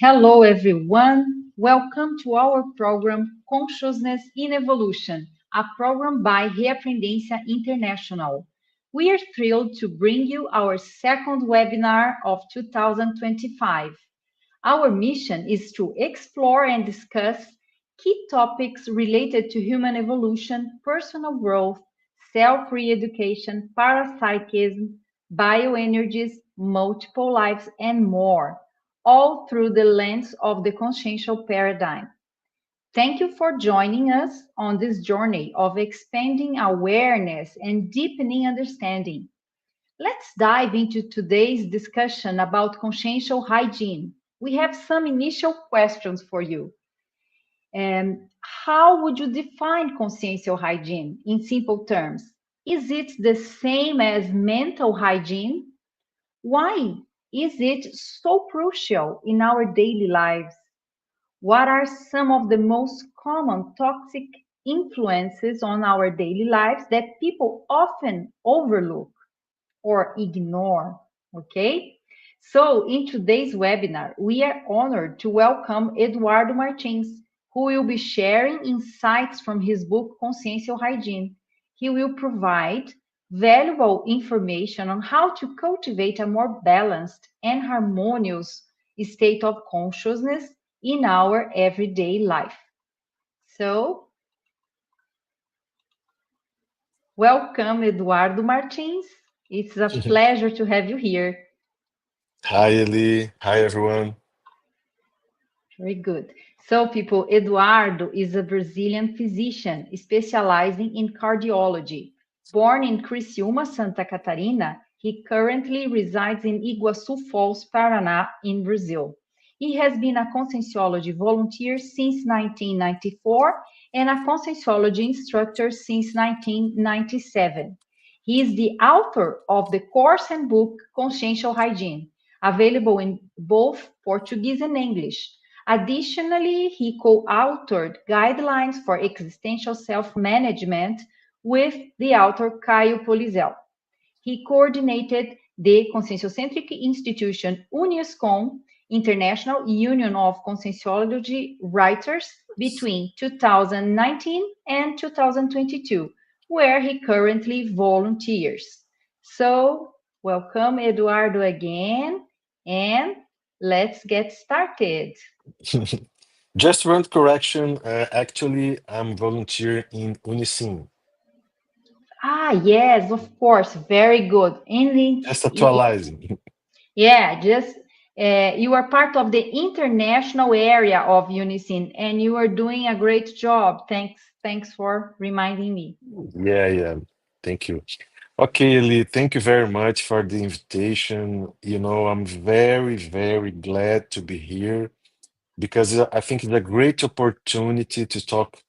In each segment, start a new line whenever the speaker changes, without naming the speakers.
Hello, everyone. Welcome to our program Consciousness in Evolution, a program by Reaprendência International. We are thrilled to bring you our second webinar of 2025. Our mission is to explore and discuss key topics related to human evolution, personal growth, self re education, parapsychism, bioenergies, multiple lives, and more, all through the lens of the consciential paradigm. Thank you for joining us on this journey of expanding awareness and deepening understanding. Let's dive into today's discussion about consciential hygiene. We have some initial questions for you. How would you define consciential hygiene in simple terms? Is it the same as mental hygiene? Why is it so crucial in our daily lives? What are some of the most common toxic influences on our daily lives that people often overlook or ignore? Okay? So, in today's webinar, we are honored to welcome Eduardo Martins, who will be sharing insights from his book Consciential Hygiene. He will provide valuable information on how to cultivate a more balanced and harmonious state of consciousness in our everyday life. So, welcome, Eduardo Martins. It's a pleasure to have you here.
Hi, Eli. Hi, everyone.
Very good. So, people, Eduardo is a Brazilian physician specializing in cardiology. Born in Criciúma, Santa Catarina, he currently resides in Iguaçu Falls, Paraná, in Brazil. He has been a Conscienciology volunteer since 1994 and a Conscienciology instructor since 1997. He is the author of the course and book Consciential Hygiene, available in both Portuguese and English. Additionally, he co-authored guidelines for existential self-management with the author Caio Polizel. He coordinated the conscienciocentric institution UNISCOM, International Union of Conscienciology Writers, between 2019 and 2022, where he currently volunteers. So, welcome, Eduardo, again, and let's get started.
Just one correction. Actually, I'm volunteer in Unisim.
Ah, yes, of course. Very good.
Just actualizing.
Yeah, just you are part of the international area of Unison, and you are doing a great job. Thanks for reminding me.
Yeah, yeah. Thank you. Okay, Eli, thank you very much for the invitation. I'm very, very glad to be here because I think it's a great opportunity to talk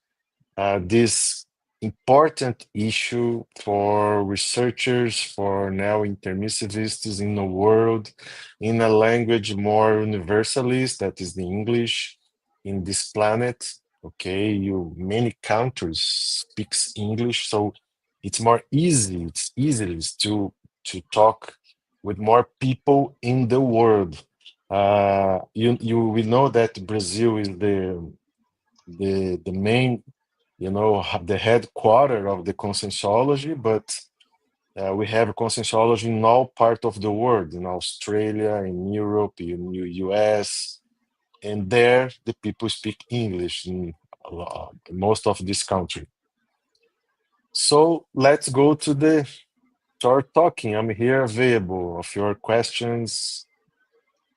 this important issue for researchers, for now intermissivists in the world, in a language more universalist, that is the English, in this planet. Okay, many countries speaks English, so it's more easy, it's easiest to talk with more people in the world. We know that Brazil is the main, the headquarter of the conscienciology, but we have conscienciology in all part of the world, in Australia, in Europe, in US, and there the people speak English in most of this country. So let's go to the start talking. I'm here available of your questions.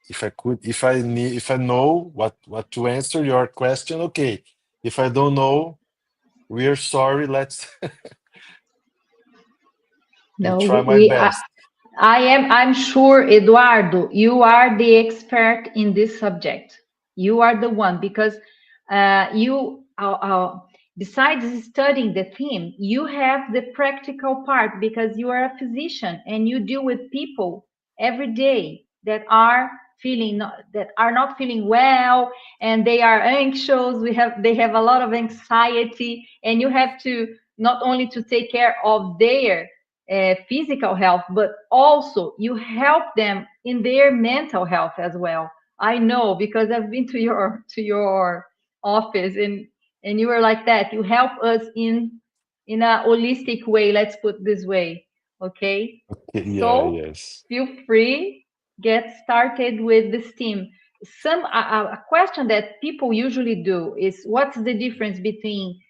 If I know what to answer your question, okay. If I don't know, we're sorry. I'll
No,
try my best.
I'm sure, Eduardo, you are the expert in this subject. You are the one because besides studying the theme, you have the practical part because you are a physician and you deal with people every day that are not feeling well and they are anxious. They have a lot of anxiety, and you have to not only to take care of their physical health, but also you help them in their mental health as well. I know because I've been to your office, and you were like that. You help us in a holistic way. Let's put this way, okay?
Yeah,
So
yes.
feel free, get started with this team. A question that people usually do is, what's the difference between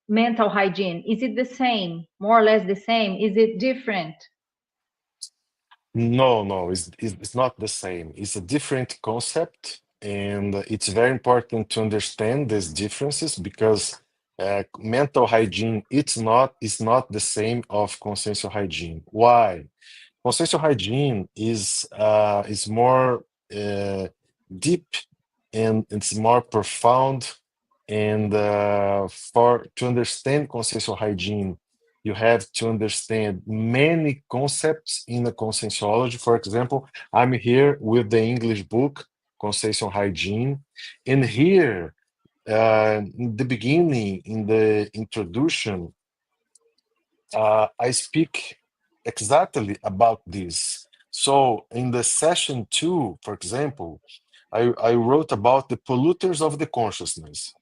mental hygiene? Is it the same, more or less the same? Is it different?
No, no, it's not the same. It's a different concept, and it's very important to understand these differences because mental hygiene it's not the same of consciential hygiene. Why? Consciential hygiene is more uh, deep and it's more profound. And for to understand consciential hygiene, you have to understand many concepts in the conscienciology. For example, I'm here with the English book Consciential Hygiene, and here in the beginning, in the introduction, I speak exactly about this. So, in the session two, for example, I wrote about the polluters of the consciousness.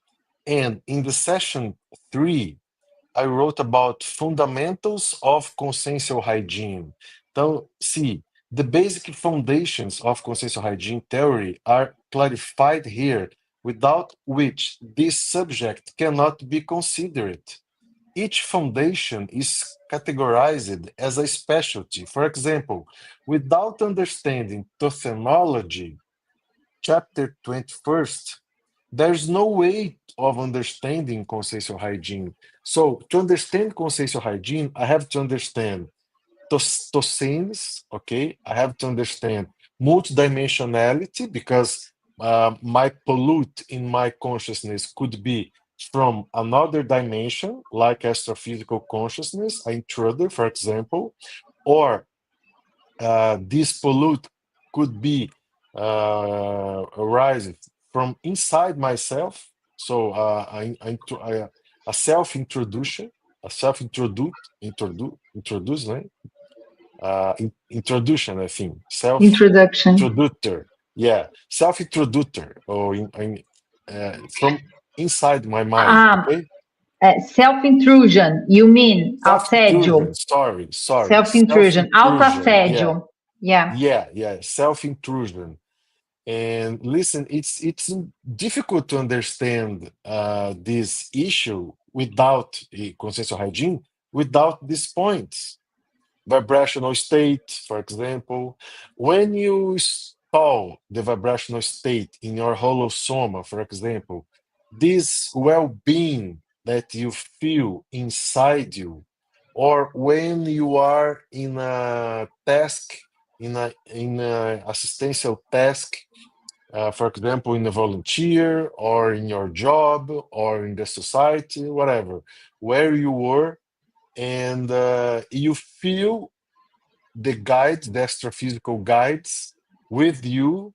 And in the session three, I wrote about fundamentals of consciential hygiene. So, see, the basic foundations of consciential hygiene theory are clarified here, without which this subject cannot be considered. Each foundation is categorized as a specialty. For example, without understanding Tothenology, chapter 21st, there's no way of understanding consciential hygiene. So, to understand consciential hygiene, I have to understand toxins, okay? I have to understand multidimensionality because my pollute in my consciousness could be from another dimension, like astrophysical consciousness, an intruder, for example, or this pollute could be arising from inside myself. So a self-introduction, introduce, right? Introduction, I think,
Introduction.
self-introducer, yeah, self-introducer, or from inside my mind,
Um,
okay?
self-intrusion, you mean assédio?
Self-intrusion, sorry,
Self-intrusion,
self-intrusion, yeah,
autoassédio. Yeah.
yeah, self-intrusion. And listen, it's difficult to understand this issue without consensual hygiene, without these points. Vibrational state, for example. When you install the vibrational state in your holosoma, for example, this well-being that you feel inside you, or when you are in a task, in a assistential task, for example, in a volunteer or in your job or in the society, whatever, where you were, and you feel the guides, the astrophysical guides with you,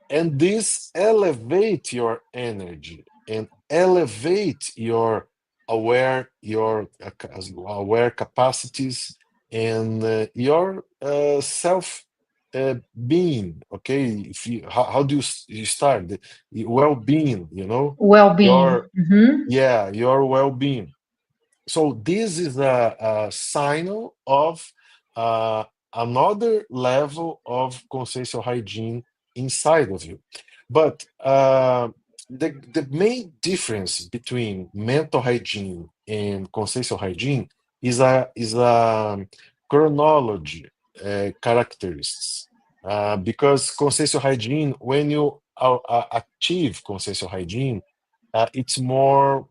and this elevate your energy and elevate your aware capacities and your self being. Okay, if you how do you start the well-being,
Well-being.
your
Mhm.
yeah, your well-being. So this is a signal of uh, another level of consciential hygiene inside of you. But the main difference between mental hygiene and consciential hygiene is a chronology characteristics. Because consciential hygiene, when you achieve consciential hygiene, it's more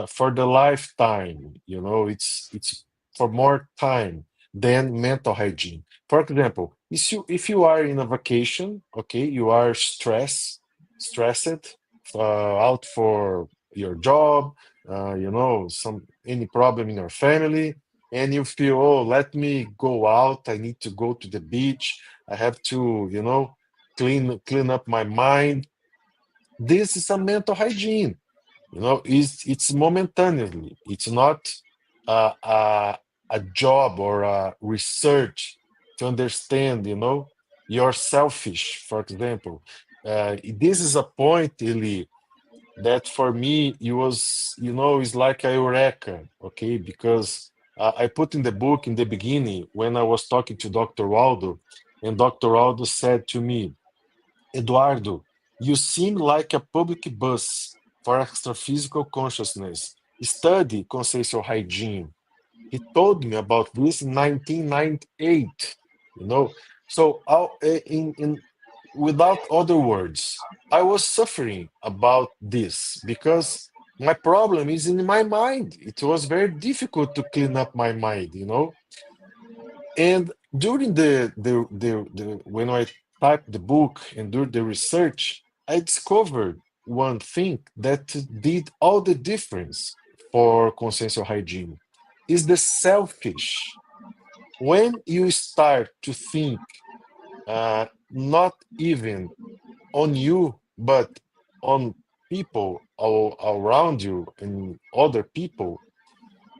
for the lifetime, it's for more time than mental hygiene. For example, if you are in a vacation, okay, you are stressed, out for your job, some any problem in your family, and you feel, oh, let me go out, I need to go to the beach, I have to, clean up my mind. This is a mental hygiene. It's momentaneously. It's not a job or a research to understand. you're selfish, for example. This is a point, Eli, that for me it was, it's like a eureka, okay? Because I put in the book in the beginning when I was talking to Dr. Waldo, and Dr. Waldo said to me, Eduardo, you seem like a public bus for extra-physical consciousness. Study consciential hygiene. He told me about this in 1998, you know. So, without other words, I was suffering about this because my problem is in my mind. It was very difficult to clean up my mind. And during the when I typed the book and do the research, I discovered one thing that did all the difference for consensual hygiene is the selfish. When you start to think not even on you, but on people all around you and other people,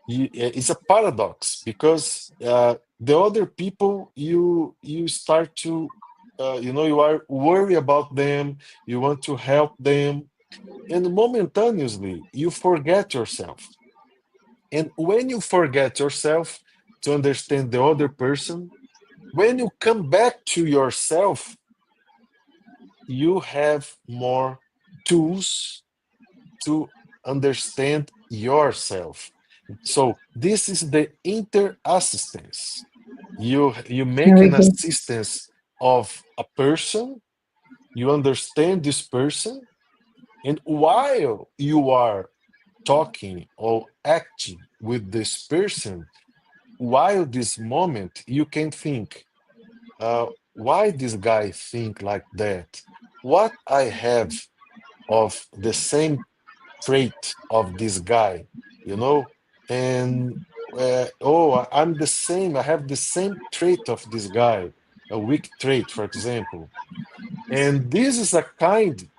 it's a paradox because the other people you start to you are worried about them, you want to help them, and momentaneously you forget yourself. And when you forget yourself to understand the other person, when you come back to yourself, you have more tools to understand yourself. So this is the interassistance. You make
Very
an
good.
assistance of a person, you understand this person, and while you are talking or acting with this person, while this moment, you can think, why this guy think like that? What I have of the same trait of this guy, you know? And I'm the same. I have the same trait of this guy, a weak trait, for example. And this is a kind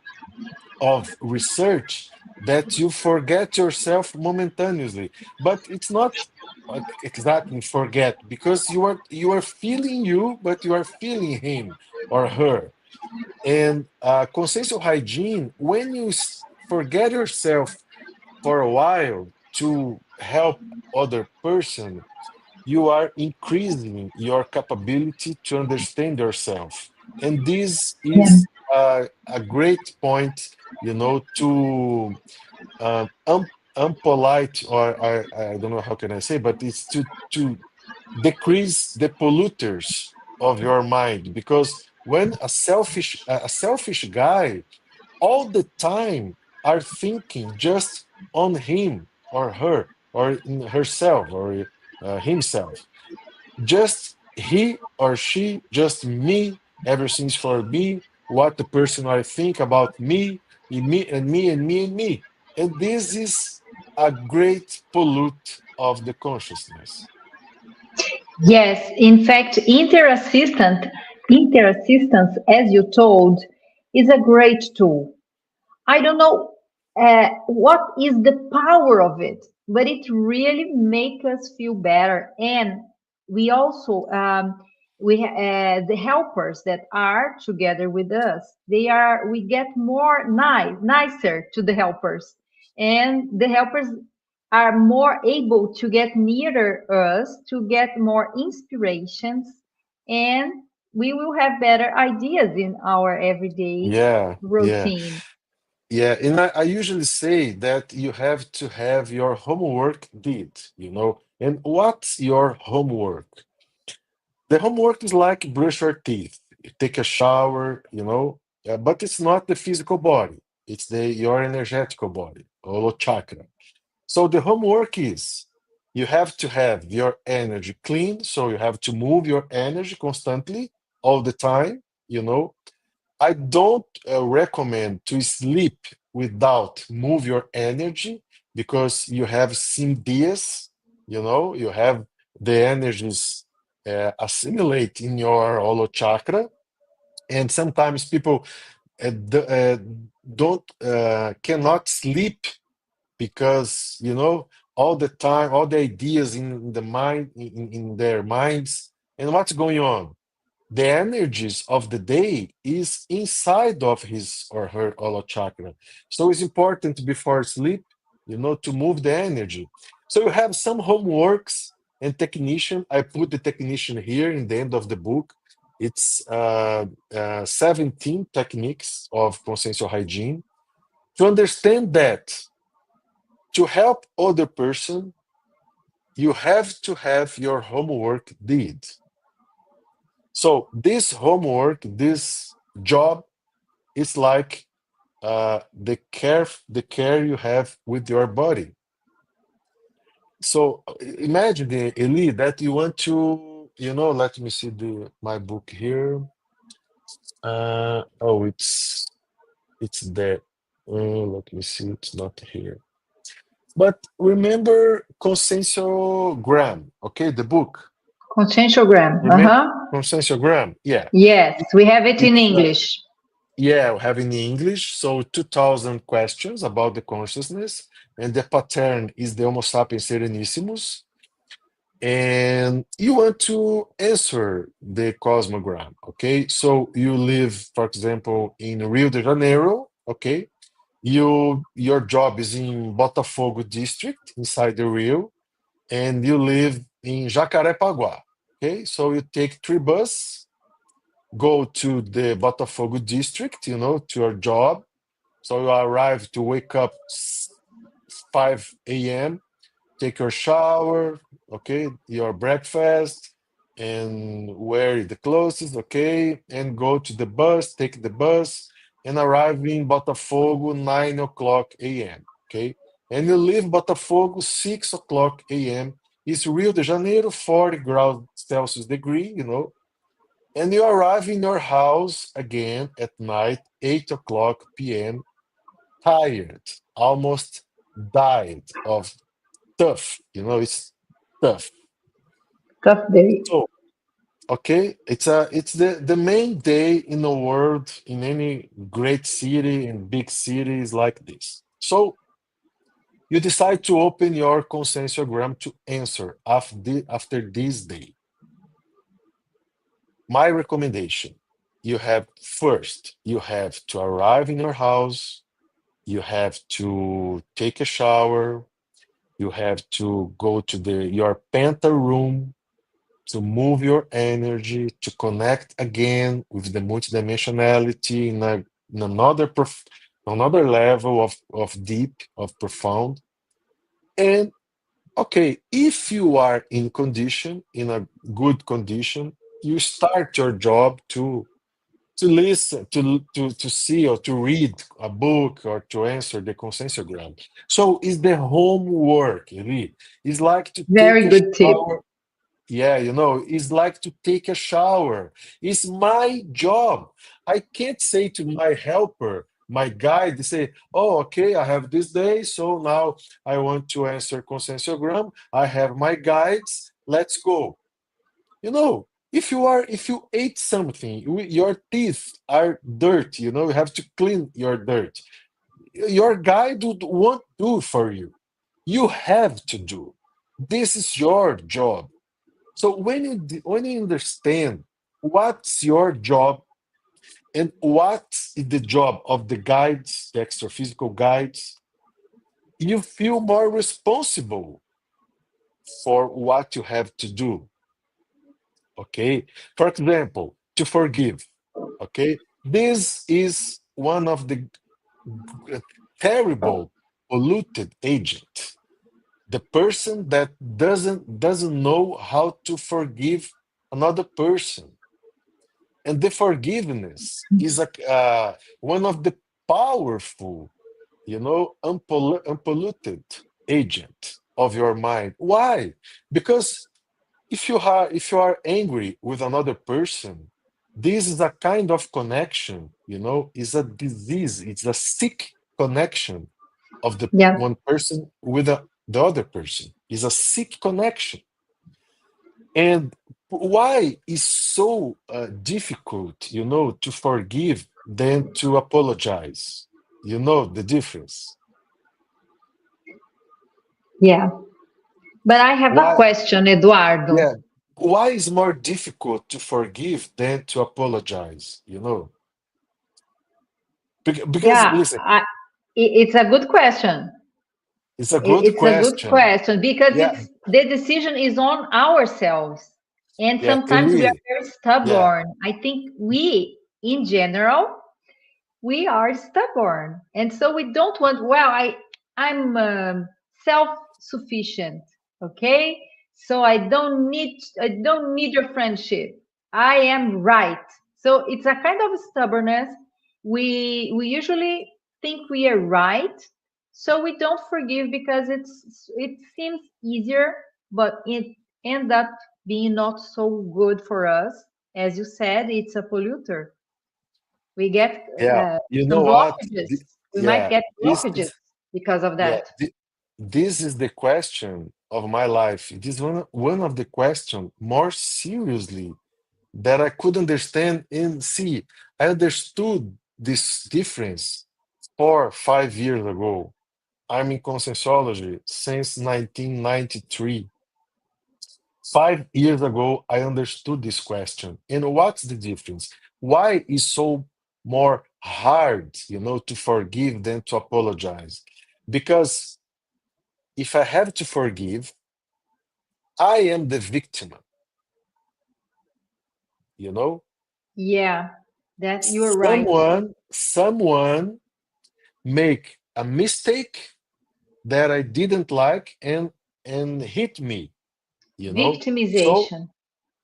of research that you forget yourself momentaneously, but it's not exactly forget because you are feeling you, but you are feeling him or her. And consensual hygiene, when you forget yourself for a while to help other person, you are increasing your capability to understand yourself. And this
Yeah.
is a great point, to unpolite, or I don't know how can I say, but it's to decrease the polluters of your mind. Because when a selfish guy all the time are thinking just on him or her or in herself or himself, just he or she, just me, everything's for me, what the person I think about me, and me and me and me and me. And this is a great pollute of the consciousness.
Yes, in fact, interassistance, as you told, is a great tool. I don't know what is the power of it, but it really makes us feel better. And we also the helpers that are together with us, we get more nicer to the helpers, and the helpers are more able to get nearer us, to get more inspirations, and we will have better ideas in our everyday
Yeah, yeah.
routine.
Yeah, and I usually say that you have to have your homework did. And what's your homework? The homework is like brush your teeth, you take a shower, but it's not the physical body, it's your energetical body, or chakra. So the homework is you have to have your energy clean, so you have to move your energy constantly all the time. I don't recommend to sleep without move your energy because you have some dias, you have the energies assimilate in your holo chakra, and sometimes people don't cannot sleep because all the time, all the ideas in the mind, in their minds, and what's going on. the energies of the day is inside of his or her holo chakra. So it's important before sleep, to move the energy. So you have some homeworks and technician. I put the technician here in the end of the book. It's 17 techniques of consciential hygiene to understand that to help other person, you have to have your homework did. So this homework, this job is like the care you have with your body. So imagine, Eli, that you want to, let me see my book here. Oh, it's there. Let me see, it's not here. But remember Conscienciogram, okay, the book.
Conscientiogram.
Remember
Uh-huh.
Conscienciogram? Yeah.
Yes, we have it in
It's
English.
yeah, we have in English, so 2,000 questions about the consciousness, and the pattern is the Homo sapiens serenissimus, and you want to answer the cosmogram, okay? So you live, for example, in Rio de Janeiro, okay? Your job is in Botafogo district inside the Rio, and you live in Jacarepaguá, okay? So you take 3 bus, go to the Botafogo district, to your job. So you arrive to wake up 5 a.m., take your shower, okay, your breakfast, and wear the clothes, okay, and go to the bus, take the bus, and arrive in Botafogo 9 o'clock a.m., okay? And you leave Botafogo 6 o'clock a.m. It's Rio de Janeiro, 40 graus Celsius degree, and you arrive in your house again at night, 8 o'clock p.m., tired, almost died of tough, it's tough.
Tough day.
So, okay, it's the main day in the world in any great city and big cities like this. So you decide to open your conscienciogram to answer after this day. My recommendation, you have to arrive in your house, you have to take a shower, you have to go to your penta room to move your energy, to connect again with the multidimensionality in another level of deep, of profound. And okay, if you are in a good condition, you start your job to listen, to see or to read a book or to answer the conscienciogram. So it's the homework, really. It's like to take
Very
a
good tip.
shower. Yeah, it's like to take a shower. It's my job. I can't say to my helper, my guide, say, oh, okay, I have this day, so now I want to answer conscienciogram. I have my guides. Let's go. If you ate something, your teeth are dirty, you have to clean your dirt. Your guide would won't do for you. You have to do. This is your job. So when you understand what's your job and what is the job of the guides, the extraphysical guides, you feel more responsible for what you have to do. Okay. For example, to forgive. Okay. This is one of the terrible polluted agent. The person that doesn't know how to forgive another person. And the forgiveness is one of the powerful, unpolluted agent of your mind. Why? Because if you are angry with another person, this is a kind of connection, is a disease. It's a sick connection of the
Yeah.
one person with the other person. Is a sick connection. And why is so difficult, to forgive than to apologize? You know the difference.
Yeah. But I have a
Why?
question, Eduardo.
Yeah. why is more difficult to forgive than to apologize? Because
Yeah,
listen,
it's a good question.
it's a good
It's a good
question.
question because
Yeah,
it's the decision is on ourselves. And
yeah,
sometimes we are
Eli,
very
yeah,
stubborn. I think we, in general, we are stubborn, and so we don't want. Well, I'm self-sufficient, okay, so I don't need your friendship. I am right. So it's a kind of stubbornness. We usually think we are right, so we don't forgive because it seems easier, but it end up being not so good for us. As you said, it's a polluter. We get
yeah. You
some
know what?
blockages. We might
Yeah,
get
this
blockages
is
because of
yeah.
that.
This is the question of my life. It is one of the question more seriously that I could understand and see. I understood this difference 4, 5 years ago. I'm in Conscientiology since 1993. 5 years ago, I understood this question. And what's the difference? Why is so more hard, to forgive than to apologize? Because if I have to forgive, I am the victim, you know?
Yeah, that you're right.
Someone make a mistake that I didn't like and hit me, you know? So
Victimization.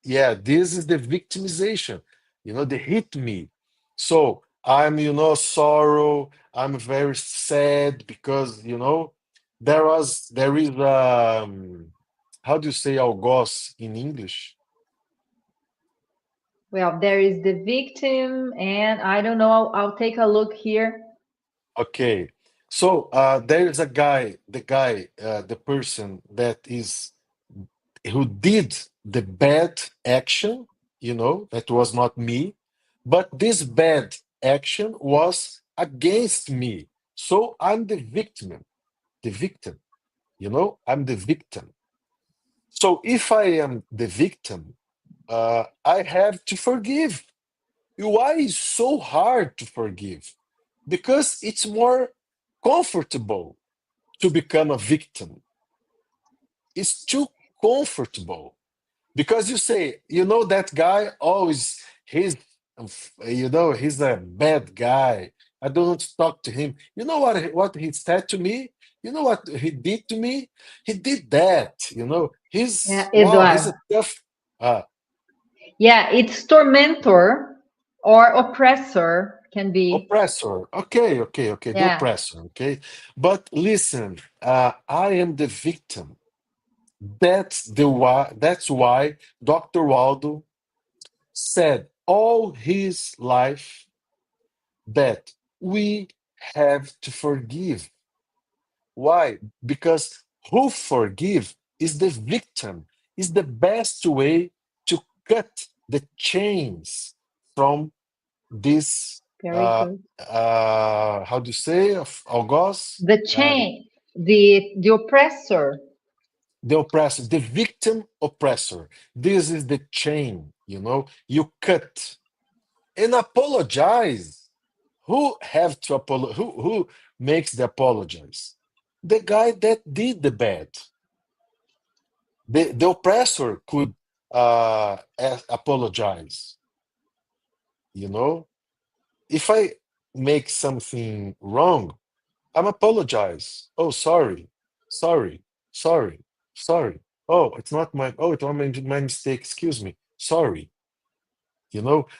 yeah, this is the victimization. They hit me. So I'm, sorrow. I'm very sad because, there is how do you say algoz in English?
Well, there is the victim, and I don't know. I'll take a look here.
Okay. So there is a guy, the person that is who did the bad action, that was not me, but this bad action was against me. So I'm the victim, I'm the victim. So if I am the victim, I have to forgive. Why is so hard to forgive? Because it's more comfortable to become a victim. It's too comfortable. Because you say, that guy always he's a bad guy. I don't want to talk to him. You know what he said to me? You know what he did to me? He did that.
Yeah,
He's wow, he's
Eduardo.
a tough
Yeah, it's tormentor or oppressor can be.
oppressor. Okay, the
Yeah,
oppressor. Okay, but listen, I am the victim. That's why Dr. Waldo said all his life that we have to forgive. Why? Because who forgive is the victim, is the best way to cut the chains from this
very good.
how do you say of algoz?
The chain, the oppressor.
The oppressor, the victim oppressor. This is the chain, you cut and apologize. Who have to apologize? Who makes the apologize? The guy that did the bad. The oppressor could apologize. You know, if I make something wrong, I'm apologize. Oh, sorry, sorry, sorry, sorry. Oh, it's not my. Oh, it's not my mistake. Excuse me. Sorry.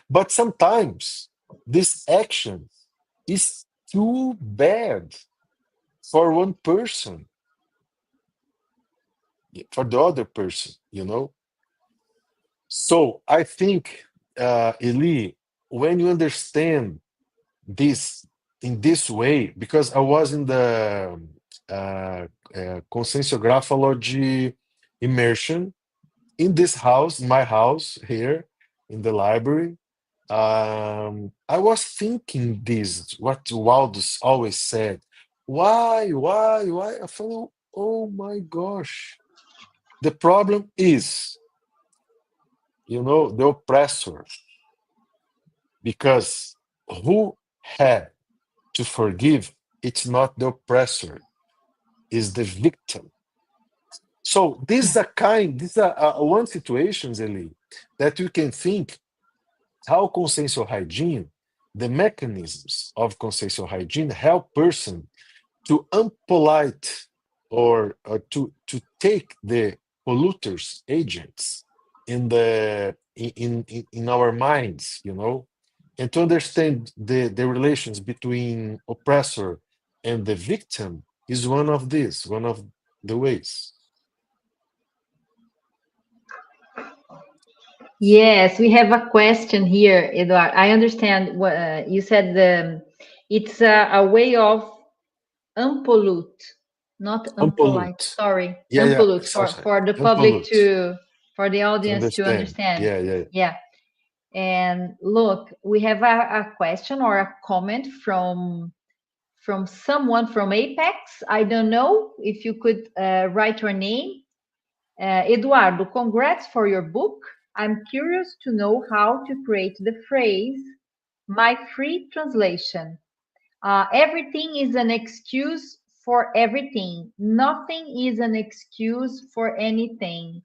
But sometimes this action is too bad for one person, for the other person, So I think, Eli, when you understand this in this way, because I was in the conscienciographology immersion in this house, my house here in the library. I was thinking this, what Waldus always said. Why? I thought, oh my gosh. The problem is the oppressor, because who had to forgive, it's not the oppressor, is the victim. So these are one situations, Eli, that you can think how consciential hygiene, the mechanisms of consciential hygiene help person to unpolite or to take the polluters agents in our minds, and to understand the relations between oppressor and the victim is one of the ways.
Yes, we have a question here, Eduard. I understand what you said. It's a way of unpollute, not unpolite.
Unpollute.
Sorry,
Yeah,
unpollute
sorry.
for the public
Unpollute.
for the
To
audience to
understand.
understand.
Yeah.
Yeah. And look, we have a question or a comment from someone from Apex. I don't know if you could write your name. Eduardo, congrats for your book. I'm curious to know how to create the phrase, my free translation. Everything is an excuse for everything. Nothing is an excuse for anything.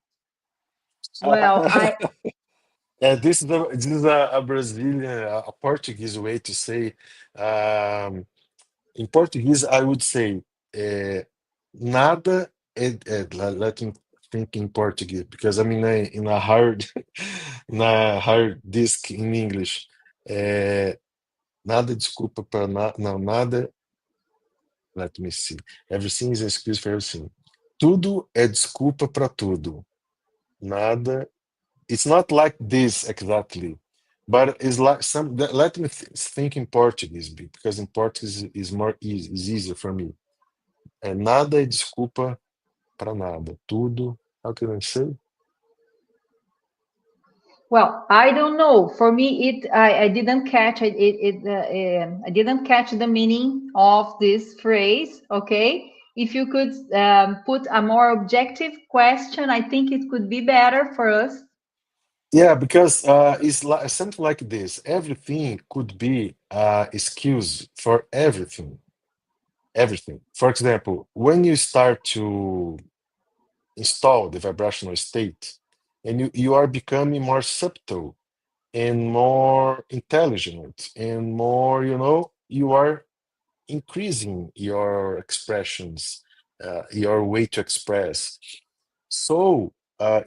Well, I
This is a Brazilian, a Portuguese way to say. Um, in Portuguese, I would say nada. Let me think in Portuguese because I'm in a hard in a hard disk in English. Nada desculpa para não nada. Let me see. Everything is an excuse for everything. Tudo é desculpa para tudo. Nada. It's not like this exactly, but it's like some. Let me think in Portuguese because in Portuguese is more easy, is easier for me. Nada é desculpa para nada. Tudo. How can I say?
well, I don't know. For me, I didn't catch I didn't catch the meaning of this phrase. Okay, if you could put a more objective question, I think it could be better for us.
Yeah, because it's like something like this. Everything could be excuse for everything. Everything. For example, when you start to install the vibrational state, and you are becoming more subtle and more intelligent and more, you are increasing your expressions, your way to express. So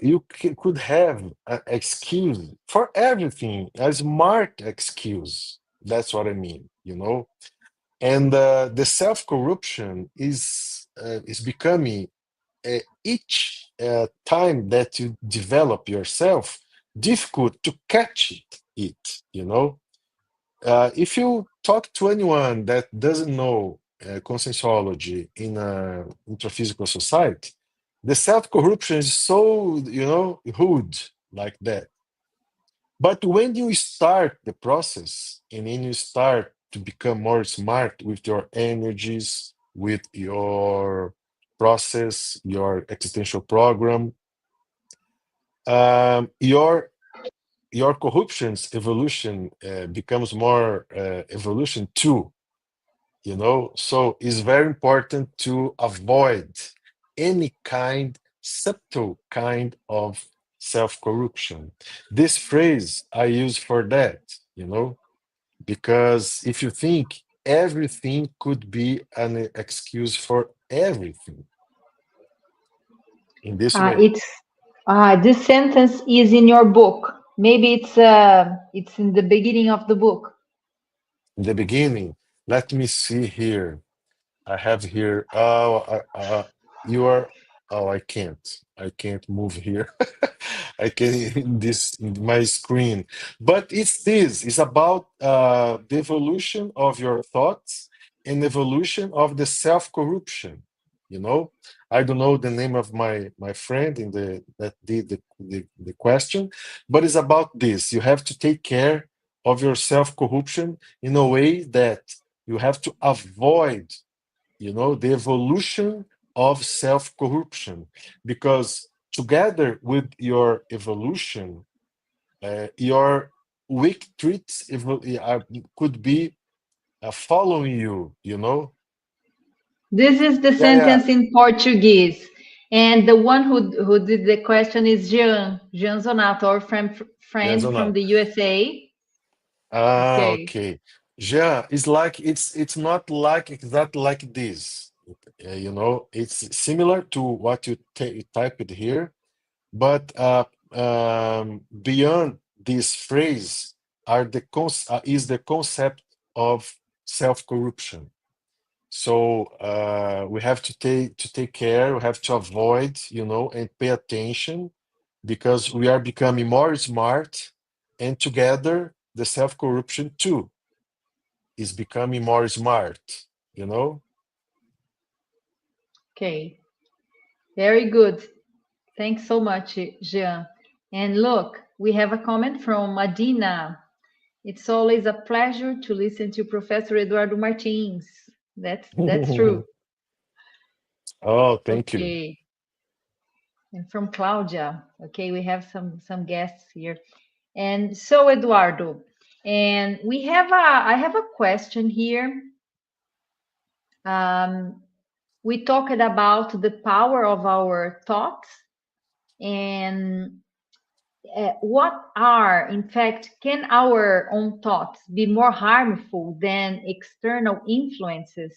you could have an excuse for everything, a smart excuse. That's what I mean, And the self corruption is becoming each time that you develop yourself difficult to catch it. If you talk to anyone that doesn't know conscienciology in a intraphysical society, the self-corruption is so, rude like that. But when you start the process and then you start to become more smart with your energies, with your process, your existential program, your corruption's evolution becomes more evolution too. So it's very important to avoid any subtle kind of self-corruption. This phrase I use for that, because if you think everything could be an excuse for everything in this way.
It's this sentence is in your book. Maybe it's in the beginning of the book.
In the beginning, let me see here. I have here. Oh, you are. Oh, I can't move here. I can in this in my screen. But it's this. It's about the evolution of your thoughts and evolution of the self corruption. I don't know the name of my friend in the that did the question, but it's about this. You have to take care of your self corruption in a way that you have to avoid the evolution of self corruption, because together with your evolution, Your weak traits could be following you, you know?
This is the
Yeah, yeah.
sentence in Portuguese. And the one who did the question is Jean Zonato, our
Yes
friend
or
from
not?
the USA.
Ah,
Okay.
okay. Yeah, it's like it's not like exactly like this. You know, it's similar to what you typed here, but beyond this phrase is the concept of self-corruption. So we have to take care. We have to avoid, and pay attention because we are becoming more smart, and together the self-corruption too is becoming more smart. You know.
Okay. Very good. Thanks so much, Jean. And look, we have a comment from Madina. It's always a pleasure to listen to Professor Eduardo Martins. That's true.
Oh, thank you.
Okay. And from Claudia. Okay, we have some guests here. And so Eduardo, and I have a question here. Um, we talked about the power of our thoughts and what are, in fact, can our own thoughts be more harmful than external influences?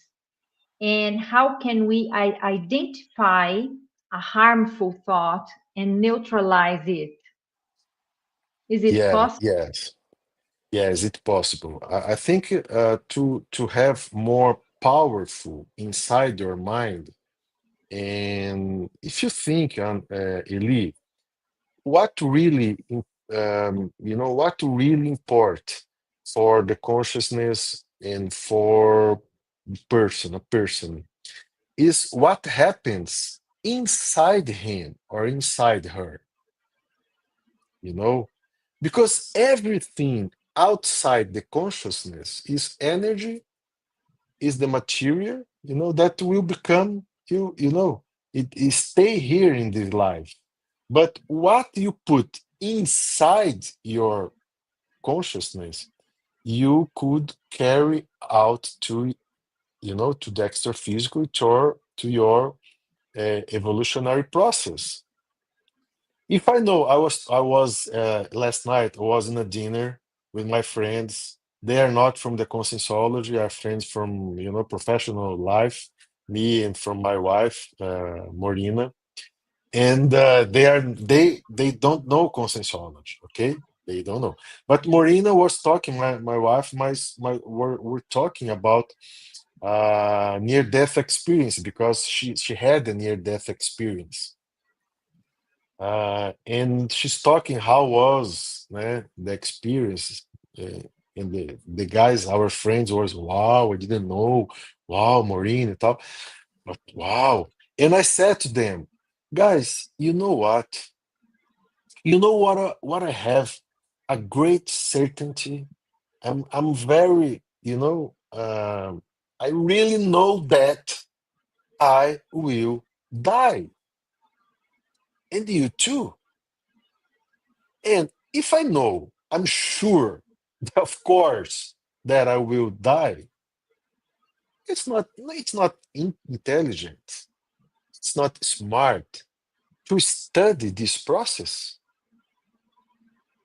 And how can we identify a harmful thought and neutralize it? Is it
Yeah.
possible?
Yes. Yes. It's possible. I think to have more powerful inside your mind, and if you think, Eli, what really what really import for the consciousness and for a person is what happens inside him or inside her, you know because everything outside the consciousness is energy, is the material, that will become it stay here in this life. But what you put inside your consciousness, you could carry out to the extra-physical, to your evolutionary process. If I know, I was last night, I was in a dinner with my friends. They are not from the conscienciology, are friends from professional life, me and from my wife, Morina. And they don't know conscienciology, okay? They don't know. But Morina was talking, my wife, were talking about near-death experience because she had a near-death experience. And she's talking how was the experience, and the guys, our friends, was wow, I didn't know, wow, Maureen and tal, but wow. And I said to them, guys, you know what? What I have a great certainty. I'm very, I really know that I will die, and you too. And if I know, I'm sure, of course, that I will die. It's not intelligent. It's not smart to study this process.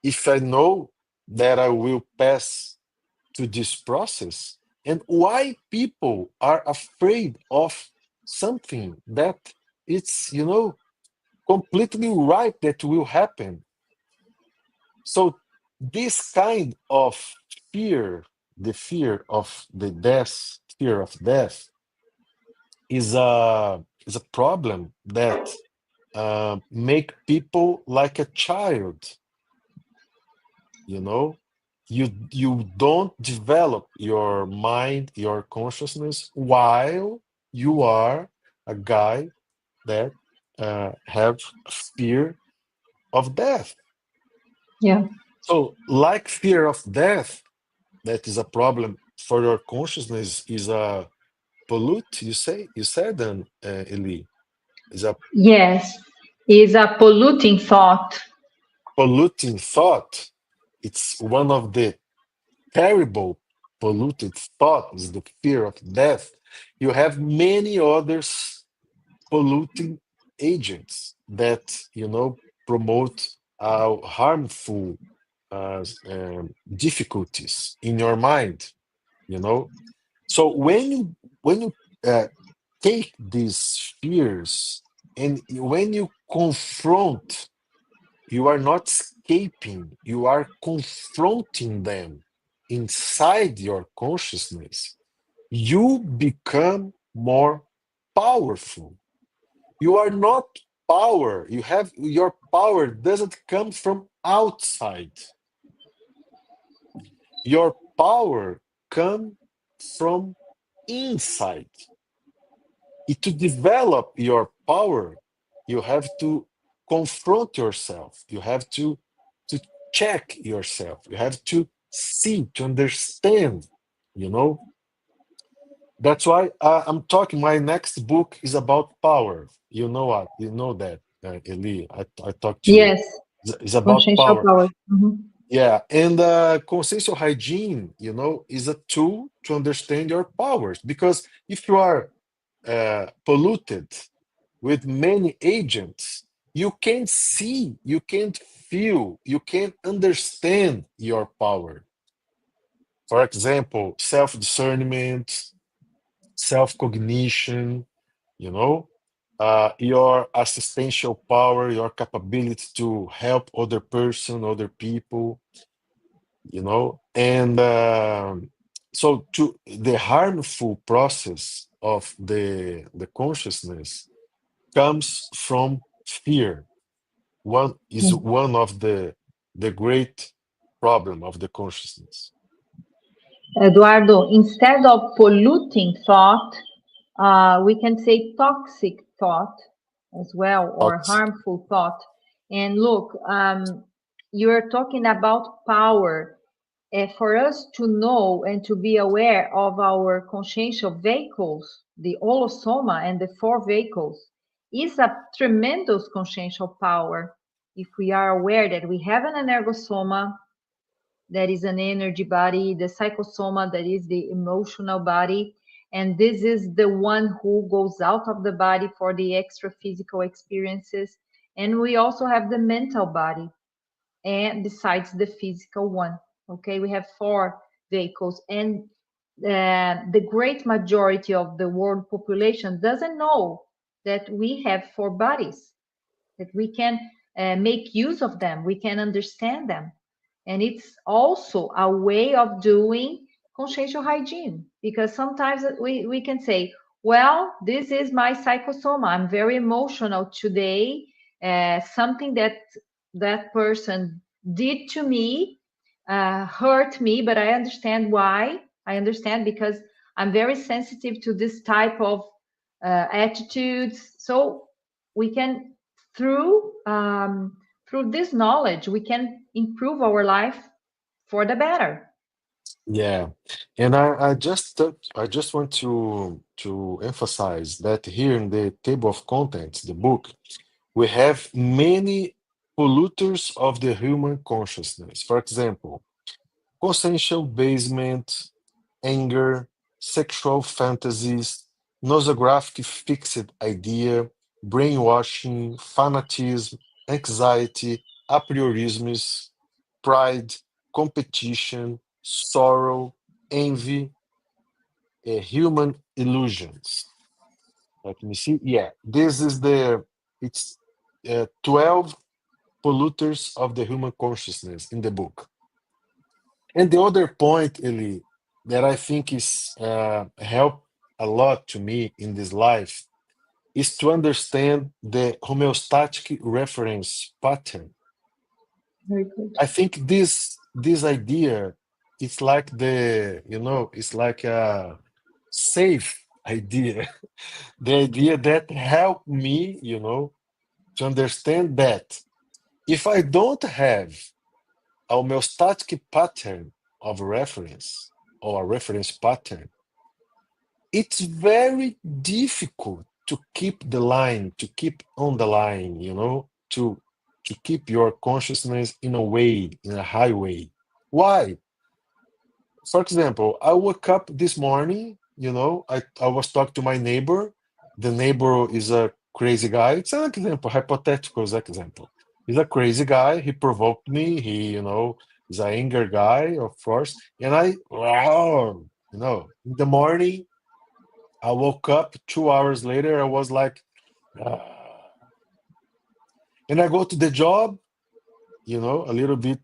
If I know that I will pass to this process, and why people are afraid of something that it's completely right that will happen. So this kind of fear, the fear of the death, fear of death, is a problem that make people like a child. You know, you don't develop your mind, your consciousness while you are a guy that have fear of death.
Yeah.
So, like fear of death, that is a problem for your consciousness, is a pollute, you said, and Eli, is a
Yes. Is a polluting thought.
polluting thought, it's one of the terrible polluted thought is the fear of death. You have many others polluting agents that promote harmful difficulties in your mind. So when you uh, take these fears and when you confront, you are not escaping, you are confronting them inside your consciousness, you become more powerful. You are not power. You have your power doesn't come from outside. Your power comes from inside. To develop your power, you have to confront yourself. You have to check yourself. You have to see, to understand. You know, that's why I'm talking. My next book is about power. You know what? You know that, Eli. I talked to you.
Yes,
It's about
consciential
power.
power. Mhm.
Yeah, and consciential hygiene, is a tool to understand your powers. Because if you are polluted with many agents, you can't see, you can't feel, you can't understand your power. For example, self-discernment, self-cognition, you know, your assistential power, your capability to help other person, other people, and so to the harmful process of the consciousness comes from fear. One is one of the great problem of the consciousness.
Eduardo, instead of polluting thought, we can say toxic thought as well, or
Toxic.
harmful thought. And look, you're talking about power. For us to know and to be aware of our consciential vehicles, the holosoma and the four vehicles, is a tremendous consciential power. If we are aware that we have an energosoma, that is an energy body, the psychosoma, that is the emotional body, and this is the one who goes out of the body for the extra physical experiences. And we also have the mental body, and besides the physical one. Okay, we have four vehicles, and the great majority of the world population doesn't know that we have four bodies, that we can make use of them, we can understand them. And it's also a way of doing consciential hygiene, because sometimes we can say, well, this is my psychosoma, I'm very emotional today, something that person did to me hurt me, but I understand why. I understand because I'm very sensitive to this type of attitudes. So we can, through this knowledge, we can improve our life for the better.
Yeah, and I just want to emphasize that here in the table of contents, the book, we have many polluters of the human consciousness. For example, consensual basement, anger, sexual fantasies, nosographic fixed idea, brainwashing, fanatism, anxiety, a priorisms, pride, competition, sorrow, envy, human illusions. Let me see. Yeah, this is it's 12 polluters of the human consciousness in the book. And the other point, Eli, that I think is help a lot to me in this life is to understand the homeostatic reference pattern.
Very good.
I think this idea, it's like it's like a safe idea, the idea that helped me, to understand that if I don't have a homeostatic pattern of reference or a reference pattern, it's very difficult to keep the line, to keep on the line, to to keep your consciousness in a way, in a high way. Why? For example, I woke up this morning, I was talking to my neighbor. The neighbor is a crazy guy. It's an example, hypothetical example. He's a crazy guy. He provoked me. He's an anger guy, of course. And in the morning, I woke up 2 hours later. I was like, "Ah." And I go to the job, a little bit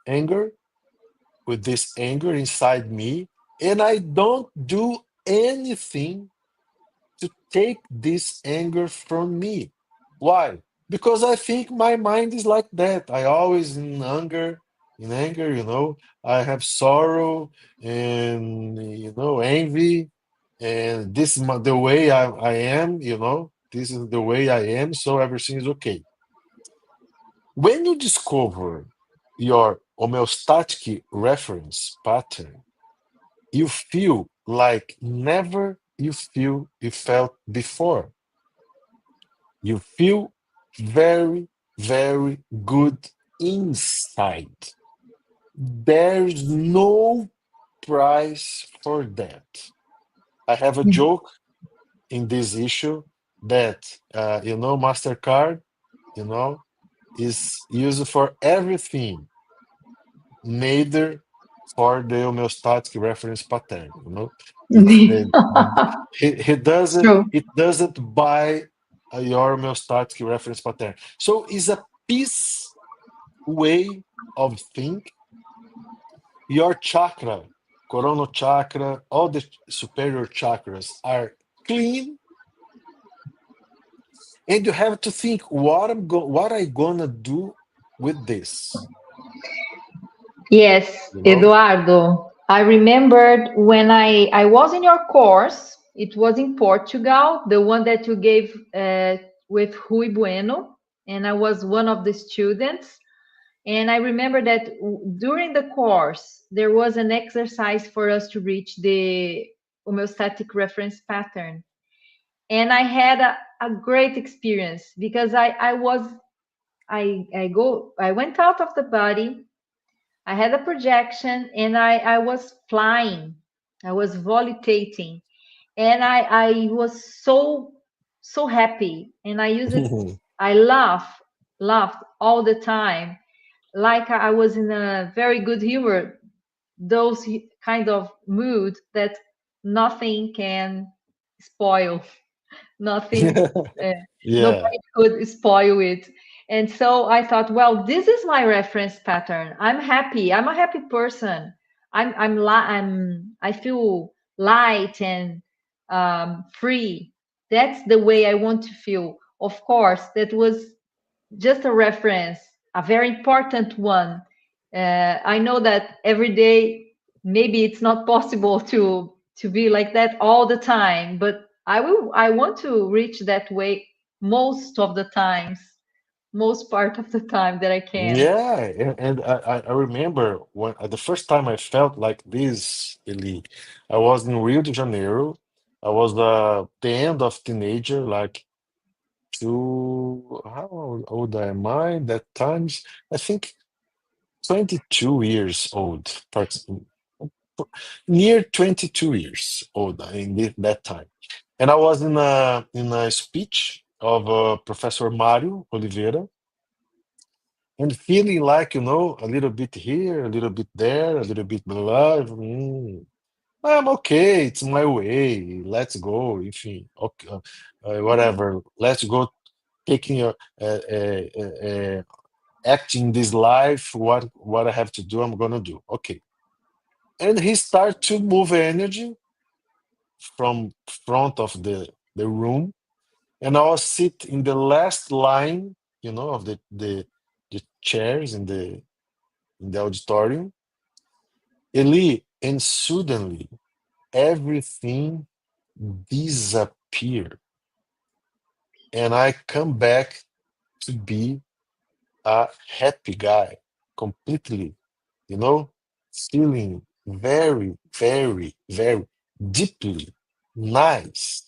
anger with this anger inside me, and I don't do anything to take this anger from me. Why? Because I think my mind is like that. I always in anger, I have sorrow and envy, and this is the way I am, this is the way I am, so everything is okay. When you discover your homeostatic reference pattern, you feel like never you felt before. You feel very, very good inside. There's no price for that. I have a joke in this issue that MasterCard, you know, is used for everything, neither for the homeostatic reference pattern. It's he doesn't
True.
it doesn't buy your homeostatic reference pattern. So it's a peace way of think. Your chakra, coronal chakra, all the superior chakras are clean, and you have to think what I gonna do with this.
Yes,
You know?
Eduardo. I remembered when I was in your course, it was in Portugal, the one that you gave with Rui Bueno, and I was one of the students. And I remember that during the course, there was an exercise for us to reach the homeostatic reference pattern. And I had a great experience because I went out of the body. I had a projection and I was flying. I was volitating. And I was so happy. And I laughed all the time. Like I was in a very good humor, those kind of mood that nothing can spoil. Nothing, uh,
Yeah.
nobody could spoil it. And so I thought, well, this is my reference pattern. I'm happy. I'm a happy person. I feel light and free. That's the way I want to feel. Of course, that was just a reference, a very important one. I know that every day maybe it's not possible to be like that all the time, but I want to reach that way most of the times, most part of the time that I can.
Yeah, and I remember when the first time I felt like this, Eli, I was in Rio de Janeiro. I was the end of teenager, like how old am I that times? I think 22 years old, near 22 years old in that time. And I was in a speech of Professor Mário Oliveira, and feeling like, a little bit here, a little bit there, a little bit blah, I'm okay, it's my way, let's go, enfim, okay, whatever, let's go taking acting this life, what I have to do, I'm gonna do. Okay. And he started to move energy from front of the room, and I was sit in the last line, of the chairs in the auditorium. Eli, and suddenly everything disappeared, and I come back to be a happy guy, completely, you know, feeling very, very, very deeply nice.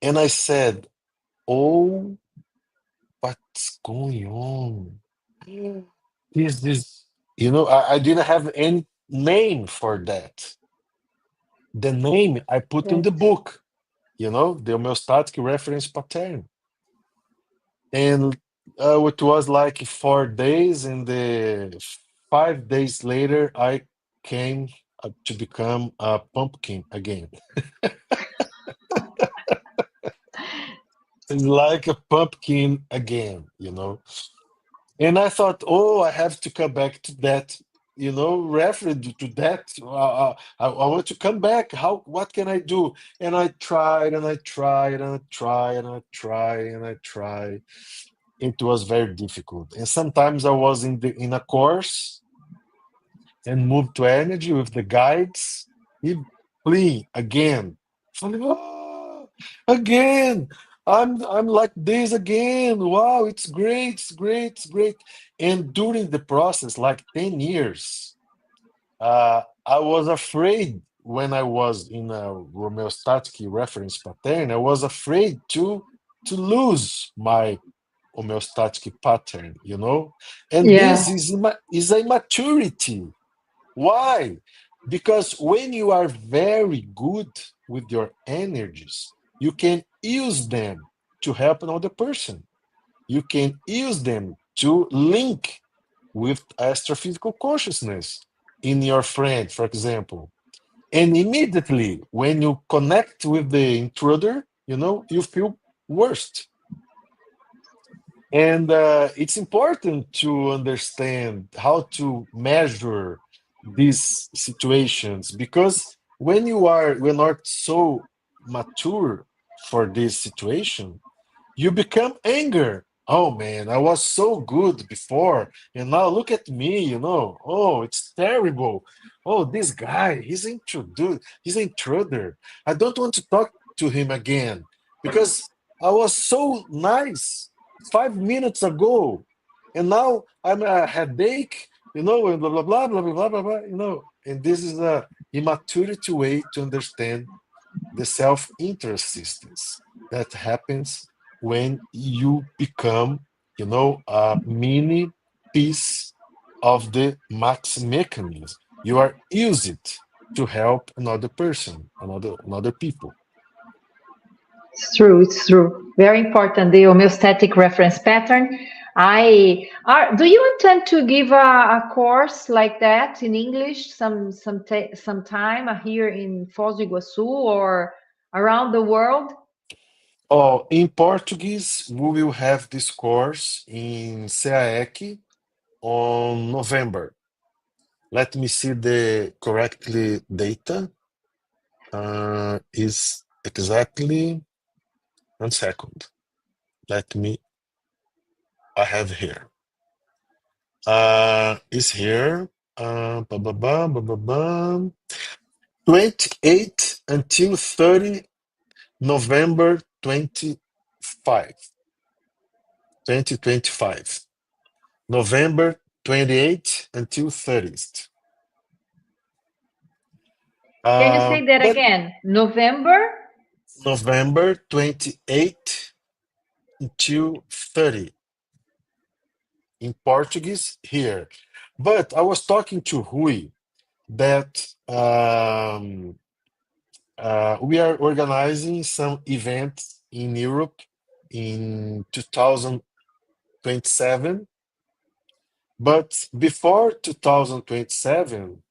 And I said, "Oh what's going on? Is this, I didn't have any name for that. The name I put in
Yes.
the book, the homeostatic reference pattern. And it was like 4 days, and the 5 days later, I came to become a pumpkin again. It's like a pumpkin again. And I thought, oh, I have to come back to that, reference to that. I want to come back. What can I do? And I tried and I tried and I tried and I tried and I tried. It was very difficult. And sometimes I was in a course and moved to energy with the guides. He flee again. I'm like, "Ah, again. I'm like this again. Wow, it's great, it's great, it's great." And during the process, like 10 years, I was afraid when I was in a homeostatic reference pattern. I was afraid to lose my homeostatic pattern. And this
Yeah.
is a maturity. Why? Because when you are very good with your energies, you can use them to help another person. You can use them to link with astrophysical consciousness in your friend, for example. And immediately, when you connect with the intruder, you feel worst. And it's important to understand how to measure these situations, because we're not so mature for this situation, you become anger. Oh man, I was so good before, and now look at me. Oh, it's terrible. Oh, this guy, he's an intruder. I don't want to talk to him again because I was so nice 5 minutes ago, and now I'm a headache, and blah blah blah blah blah blah blah blah. And this is a immaturity way to understand the self-interest systems that happens when you become, a mini piece of the max mechanism. You are use it to help another person, another people.
It's true. It's true. Very important. The homeostatic reference pattern. Do you intend to give a course like that in English some time here in Foz do Iguaçu or around the world?
Oh, in Portuguese, we will have this course in CAEC on November. Let me see the correctly data. Is exactly 1 second. Let me. I have here. Is here. Ba, ba, ba, ba, ba, ba. 28 until 30 November 25, 2025. November 28 until 30th.
Can you say that
But
again? November?
November 28 until 30 in Portuguese here. But I was talking to Rui that we are organizing some events in Europe in 2027. But before 2027,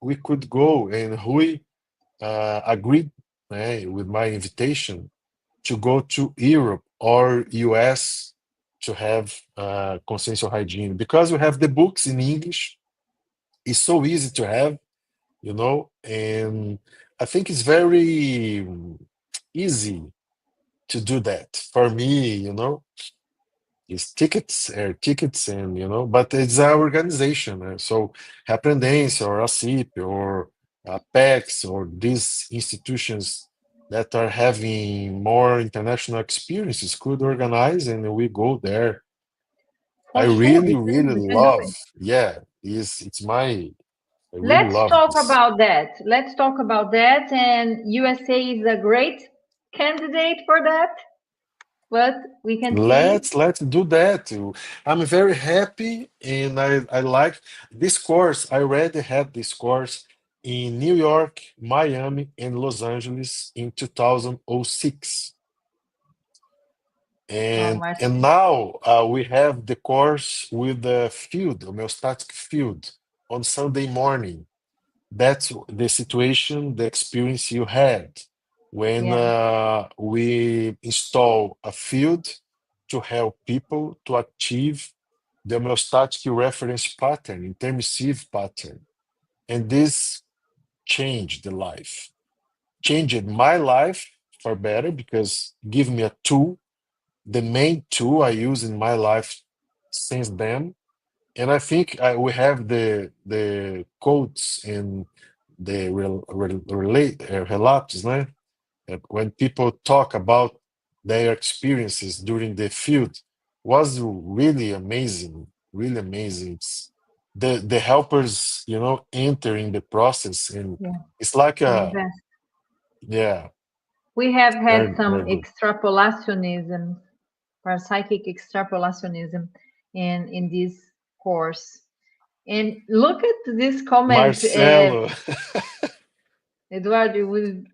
we could go, and Rui agreed with my invitation to go to Europe or US to have consciential hygiene, because we have the books in English. It's so easy to have, and I think it's very easy to do that for me. It's tickets, but it's our organization. So Repreendência or ACIP or PEX or these institutions that are having more international experiences could organize, and we go there. I
For sure,
really, really
we can do
love.
it.
Yeah, it's my. I really
Let's
love
talk
this.
about that. Let's talk about that. And USA is a great candidate for that. but we can see.
Let's do that. I'm very happy, and I like this course. I already had this course in New York, Miami, and Los Angeles in 2006.
Oh,
And
Marcelo.
now we have the course with the field, homeostatic field, on Sunday morning. That's the situation, the experience you had when
Yeah,
we install a field to help people to achieve the homeostatic reference pattern, intermissive pattern. And this changed the life, changed my life for better because give me a tool, the main tool I use in my life since then. And I think we have the quotes and the relatos, né? When people talk about their experiences during the field, was really amazing, really amazing. The helpers, enter in the process, and
yeah.
it's like a
Invest.
yeah,
We have had
very
some
very good.
extrapolationism, parapsychic extrapolationism in this course. And look at this comment,
Marcelo,
Eduardo.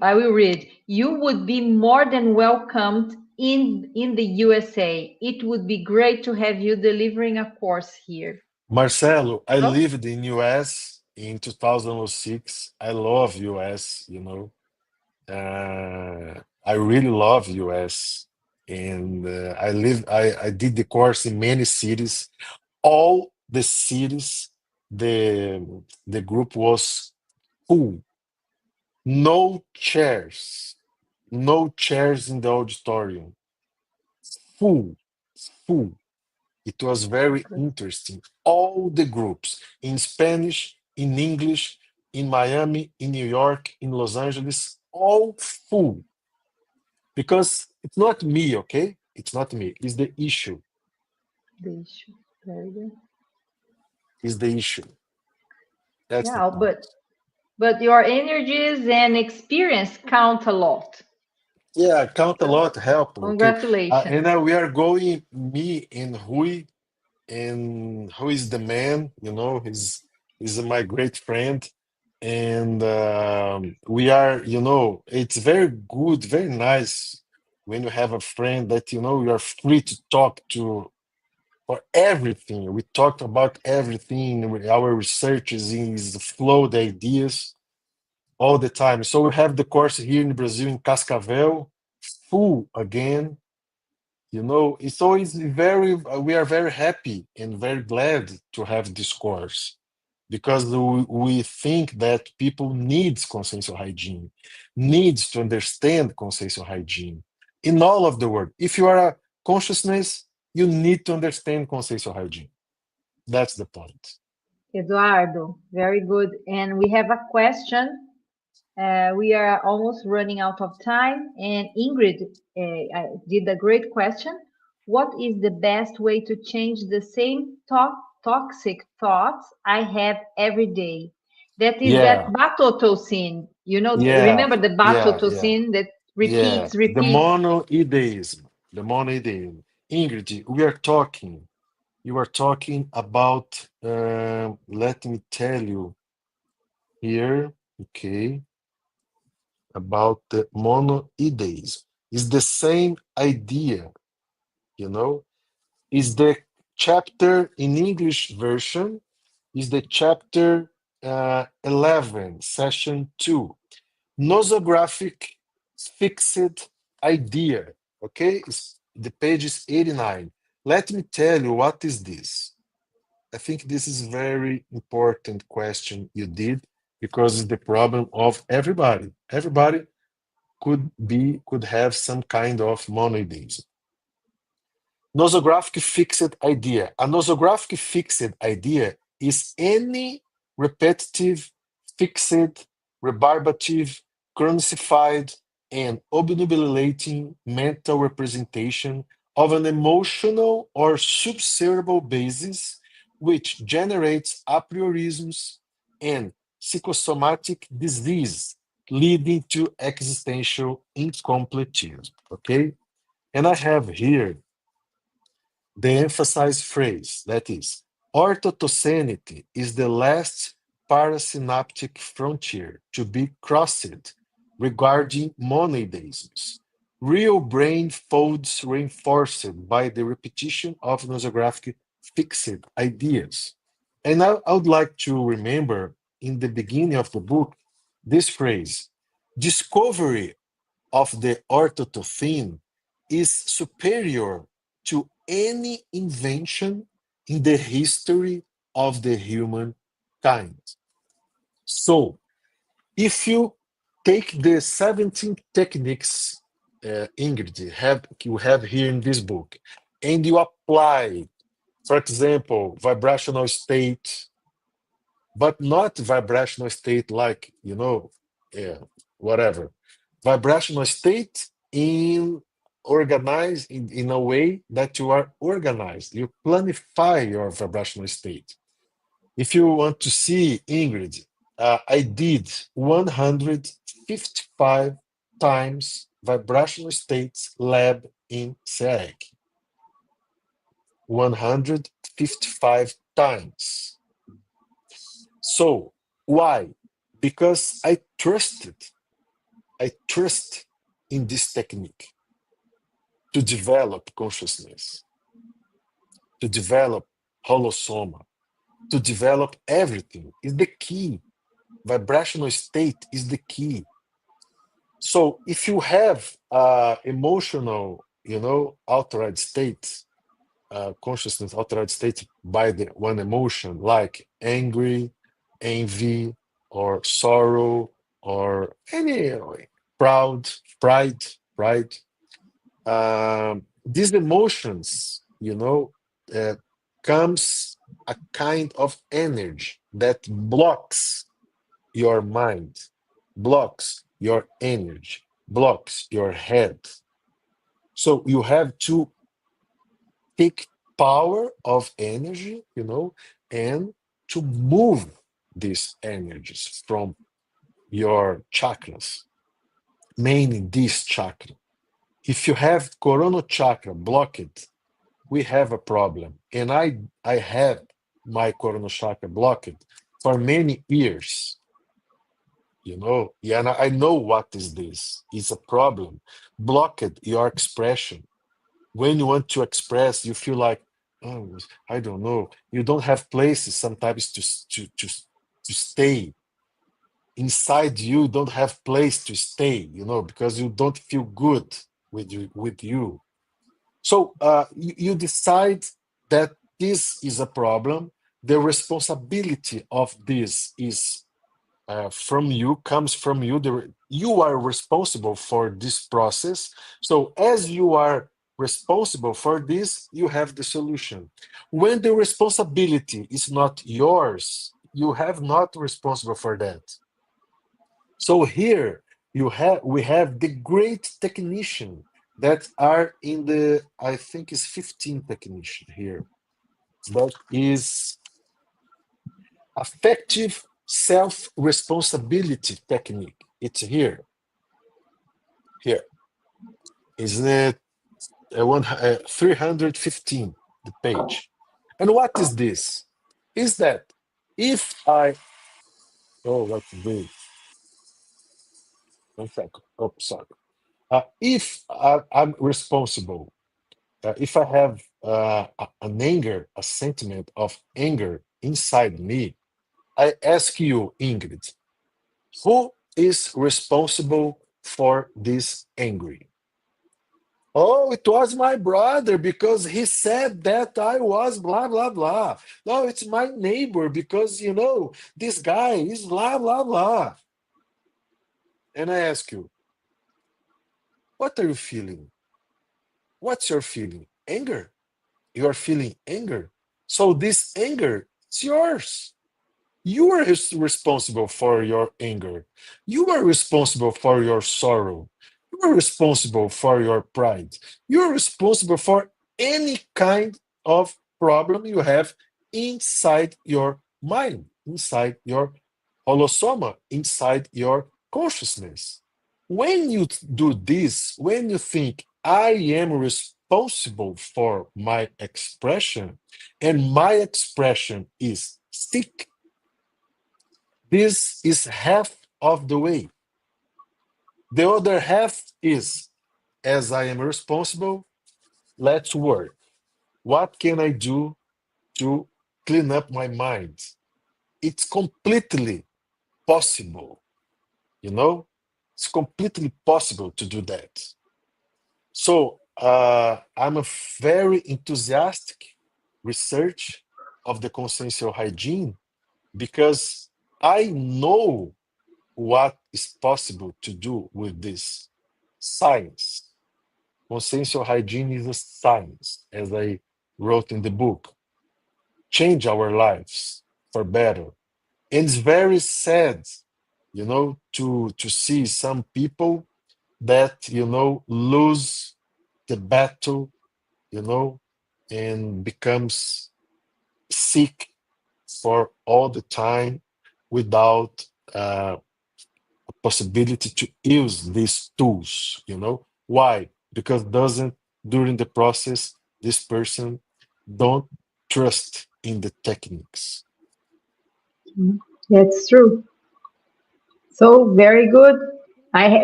I will read. You would be more than welcomed in the USA. It would be great to have you delivering a course here.
Marcelo, I
Oh,
lived in US in 2006. I love US, I really love US. And I did the course in many cities. All the cities, the group was full. No chairs. No chairs in the auditorium. Full. Full. It was very
good.
interesting. All the groups in Spanish, in English, in Miami, in New York, in Los Angeles, all full. Because it's not me, okay? It's not me. It's the issue.
The issue. Very good.
It's the issue. That's the
Yeah,
point.
but your energies and experience count a lot.
Yeah, count a
So
lot help, okay? And
congratulations.
we are going, me and Rui, and who is the man, he's my great friend. And we are, it's very good, very nice when you have a friend that you are free to talk to for everything. We talked about everything. Our researches is flow the ideas all the time. So we have the course here in Brazil in Cascavel, full again. It's always we are very happy and very glad to have this course because we think that people needs consensual hygiene, needs to understand consensual hygiene in all of the world. If you are a consciousness, you need to understand consensual hygiene. That's the point.
Eduardo, very good. And we have a question. We are almost running out of time. And Ingrid did a great question. What is the best way to change the same toxic thoughts I have every day? That is that
Yeah,
batotocin.
yeah,
Remember the
yeah, yeah,
batotocin that
yeah. The
repeats.
monoideism, the monoideism. Ingrid, we are talking. You are talking about, let me tell you here, okay, about the monoideism. It's the same idea, you know, is the chapter in English version, is the chapter 11, session 2, nosographic fixed idea, okay? The page is 89. Let me tell you what is this. I think this is very important question you did because it's the problem of everybody. Everybody could have some kind of monoideism. Nosographic fixed idea. A nosographic fixed idea is any repetitive, fixed, rebarbative, chronicified, and obnubilating mental representation of an emotional or subcerebral basis which generates a priorisms and psychosomatic disease leading to existential incompletism. Okay? And I have here the emphasized phrase that is, orthotocenity is the last parasynaptic frontier to be crossed regarding monoidisms. Real brain folds reinforced by the repetition of nosographic fixed ideas. And I would like to remember in the beginning of the book this phrase, discovery of the orthotothin is superior to any invention in the history of the humankind. So, if you take the 17 techniques, Ingrid, you have here in this book, and you apply, for example, vibrational state, but not vibrational state like, yeah, whatever. Vibrational state in organized in a way that you are organized. You planify your vibrational state. If you want to see Ingrid, I did 155 times vibrational states lab in SEAC. 155 times. So why? Because I trust in this technique to develop consciousness, to develop holosoma, to develop everything is the key. Vibrational state is the key. So if you have emotional, altered state, consciousness altered state by the one emotion, like angry, envy, or sorrow, or any proud, pride. These emotions, uh, comes a kind of energy that blocks your mind, blocks your energy, blocks your head. So you have to take power of energy, and to move these energies from your chakras, mainly this chakra. If you have coronal chakra blocked, we have a problem. And I have my coronal chakra blocked for many years, Yeah, and I know what is this. It's a problem. Blocked your expression. When you want to express, you feel like, oh, I don't know. You don't have places sometimes to stay. Inside you don't have place to stay, because you don't feel good with you. So you decide that this is a problem. The responsibility of this is from you, comes from you. You are responsible for this process. So as you are responsible for this, you have the solution. When the responsibility is not yours, you have not responsible for that. So here we have the great technician that are in the, I think is 15 technician here. That is affective self-responsibility technique. It's here. Here. Isn't it 315, the page? And what is this? Is that if I, oh, what to do? One second. Oh, sorry. If I'm responsible, if I have an anger, a sentiment of anger inside me, I ask you, Ingrid, who is responsible for this angry? Oh, it was my brother because he said that I was blah, blah, blah. No, it's my neighbor because, this guy is blah, blah, blah. And I ask you, what are you feeling? What's your feeling? Anger. You are feeling anger. So this anger, it's yours. You are responsible for your anger. You are responsible for your sorrow. You are responsible for your pride. You are responsible for any kind of problem you have inside your mind, inside your holosoma, inside your consciousness. When you do this, when you think I am responsible for my expression, and my expression is sick. This is half of the way. The other half is, as I am responsible, let's work. What can I do to clean up my mind? It's completely possible, you know? It's completely possible to do that. So I'm a very enthusiastic research of the consciential hygiene because I know what is possible to do with this science. Consciential hygiene is a science, as I wrote in the book. Change our lives for better. And it's very sad, to see some people that, lose the battle, you know, and becomes sick for all the time without possibility to use these tools. Why? Because doesn't during the process this person don't trust in the techniques.
That's true. So very good.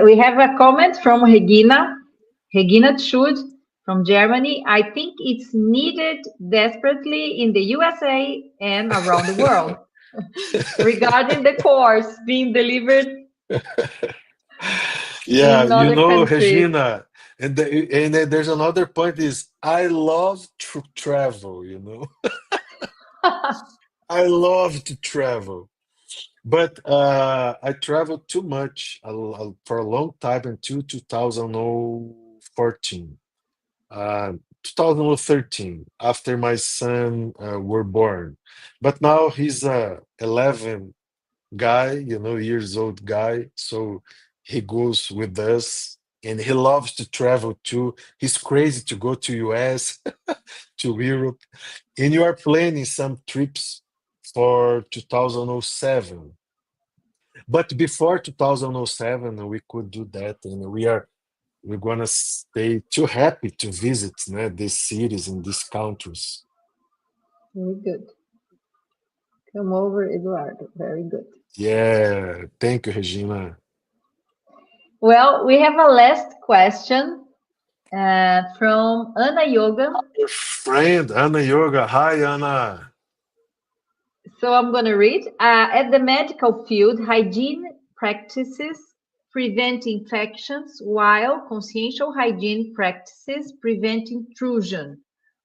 We have a comment from Regina Schud from Germany. I think it's needed desperately in the USA and around the world regarding the course being delivered
Yeah,
in other countries.
Regina, and then there's another point is I love to travel, I love to travel. But I traveled too much for a long time until 2014, 2013, after my son were born. But now he's a 11 guy, years old guy. So he goes with us and he loves to travel too. He's crazy to go to US, to Europe. And you are planning some trips for 2007. But before 2007, we could do that, and we're gonna stay too happy to visit these cities and these countries.
Very good. Come over, Eduardo. Very good.
Yeah, thank you, Regina.
Well, we have a last question from Anna Yoga.
Your friend Anna Yoga. Hi, Anna.
So I'm going to read. At the medical field, hygiene practices prevent infections, while consciential hygiene practices prevent intrusion,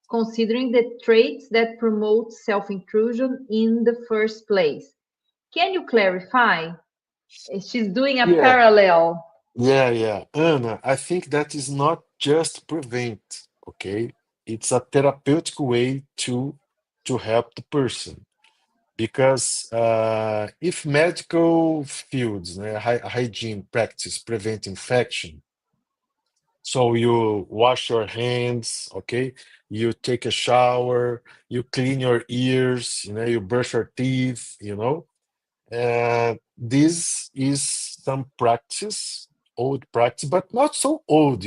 considering the traits that promote self-intrusion in the first place. Can you clarify? She's doing a
Yeah,
parallel.
yeah. Anna, I think that is not just prevent, okay? It's a therapeutic way to help the person. Because if medical fields, hygiene practice prevent infection, so you wash your hands, okay, you take a shower, you clean your ears, you brush your teeth, this is some practice, old practice, but not so old,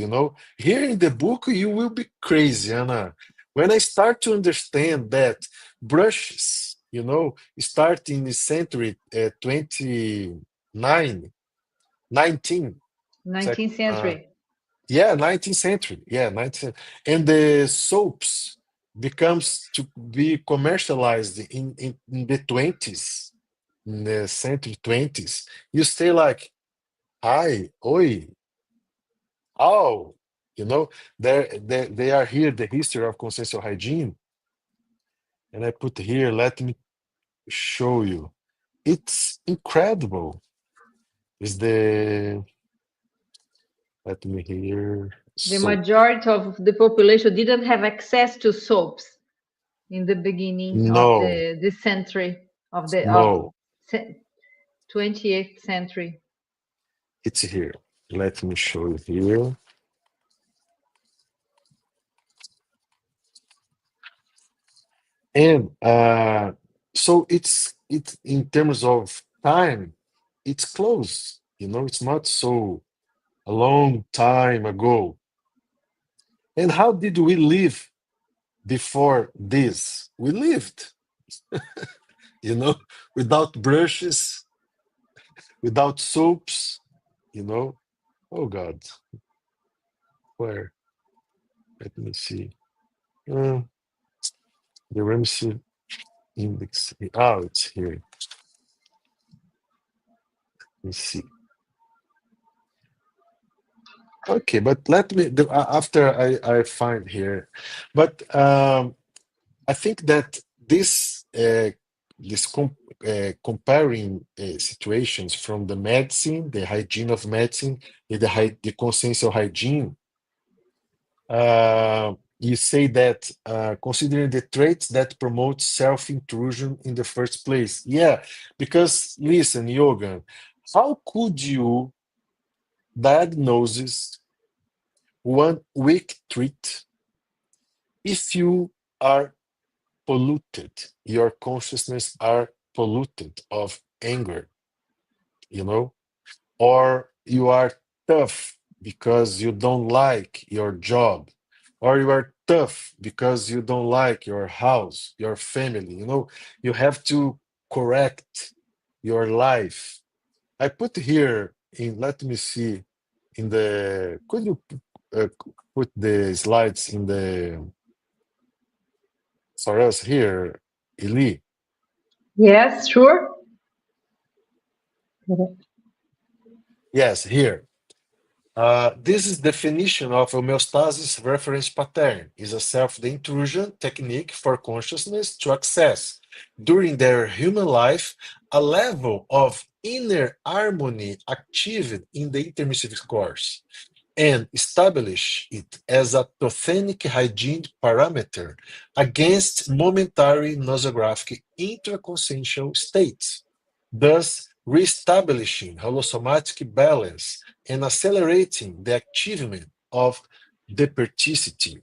Here in the book, you will be crazy, Anna. When I start to understand that brushes, start in the century 29, 19, sec-
19th
uh,
century.
yeah, 19th century, yeah, 19th, and the soaps becomes to be commercialized in the 20s, in the century 20s, you stay like, hi, oi, oh, you know, they are here, the history of consensual hygiene. And I put here, let me show you. It's incredible. Is let me here,
The
soap.
majority of the population didn't have access to soaps in the beginning of
No,
the century of the of
no,
28th century.
it's here. Let me show you here. And so it's in terms of time, it's close. It's not so a long time ago. And how did we live before this? We lived, you know, without brushes, without soaps, you know. Oh God, where? Let me see. Uh, the Ramsey index. Oh, it's here. Let me see. Okay, but let me after I find here, but I think that this comparing situations from the medicine, the hygiene of medicine, and the consciential hygiene. You say that considering the traits that promote self-intrusion in the first place. Yeah, because listen, Yoga, how could you diagnose one weak trait if you are polluted, your consciousness are polluted of anger, you know, or you are tough because you don't like your job, or you are tough because you don't like your house, your family, you know, you have to correct your life. I put here in, let me see, in the, could you uh, put the slides in the, for us here, Eli?
Yes, sure.
Yes, here. This is definition of homeostasis reference pattern is a self-intrusion technique for consciousness to access during their human life a level of inner harmony achieved in the intermissive course and establish it as a tothenic hygiene parameter against momentary nosographic intraconsciential states, thus reestablishing holosomatic balance and accelerating the achievement of deperticity.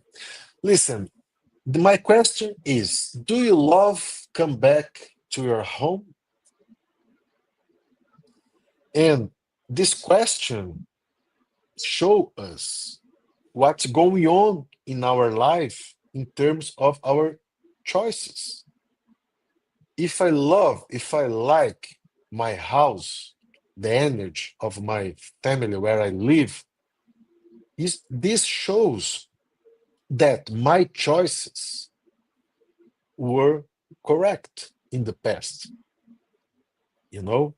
Listen, my question is, do you love come back to your home? And this question show us what's going on in our life in terms of our choices. If I like my house, the energy of my family where I live, this shows that my choices were correct in the past. You know,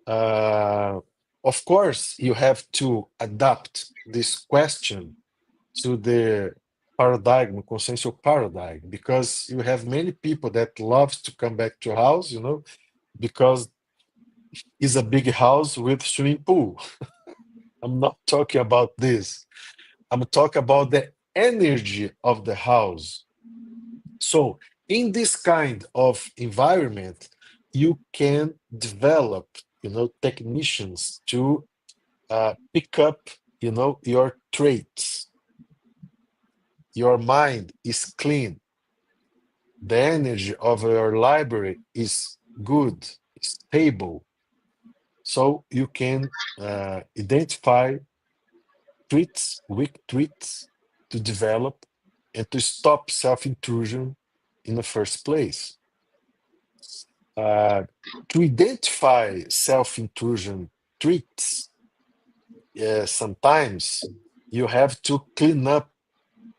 uh, of course, you have to adapt this question to the paradigm, consensual paradigm, because you have many people that loves to come back to house, you know, because it's a big house with swimming pool. I'm not talking about this. I'm talking about the energy of the house. So in this kind of environment, you can develop, you know, technicians to pick up, you know, your traits. Your mind is clean, the energy of your library is good, stable, so you can identify tweets, weak tweets to develop and to stop self-intrusion in the first place. Uh, to identify self-intrusion tweets, sometimes you have to clean up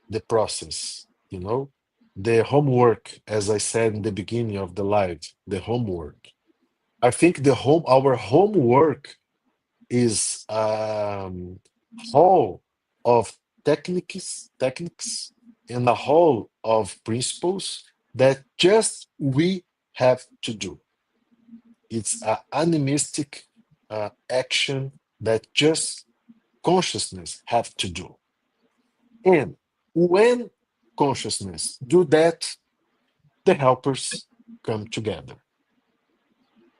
the process, you know, the homework, as I said in the beginning of the live, the homework. I think our homework is whole of techniques and a whole of principles that just we have to do. It's an animistic action that just consciousness have to do. And when consciousness do that, the helpers come together.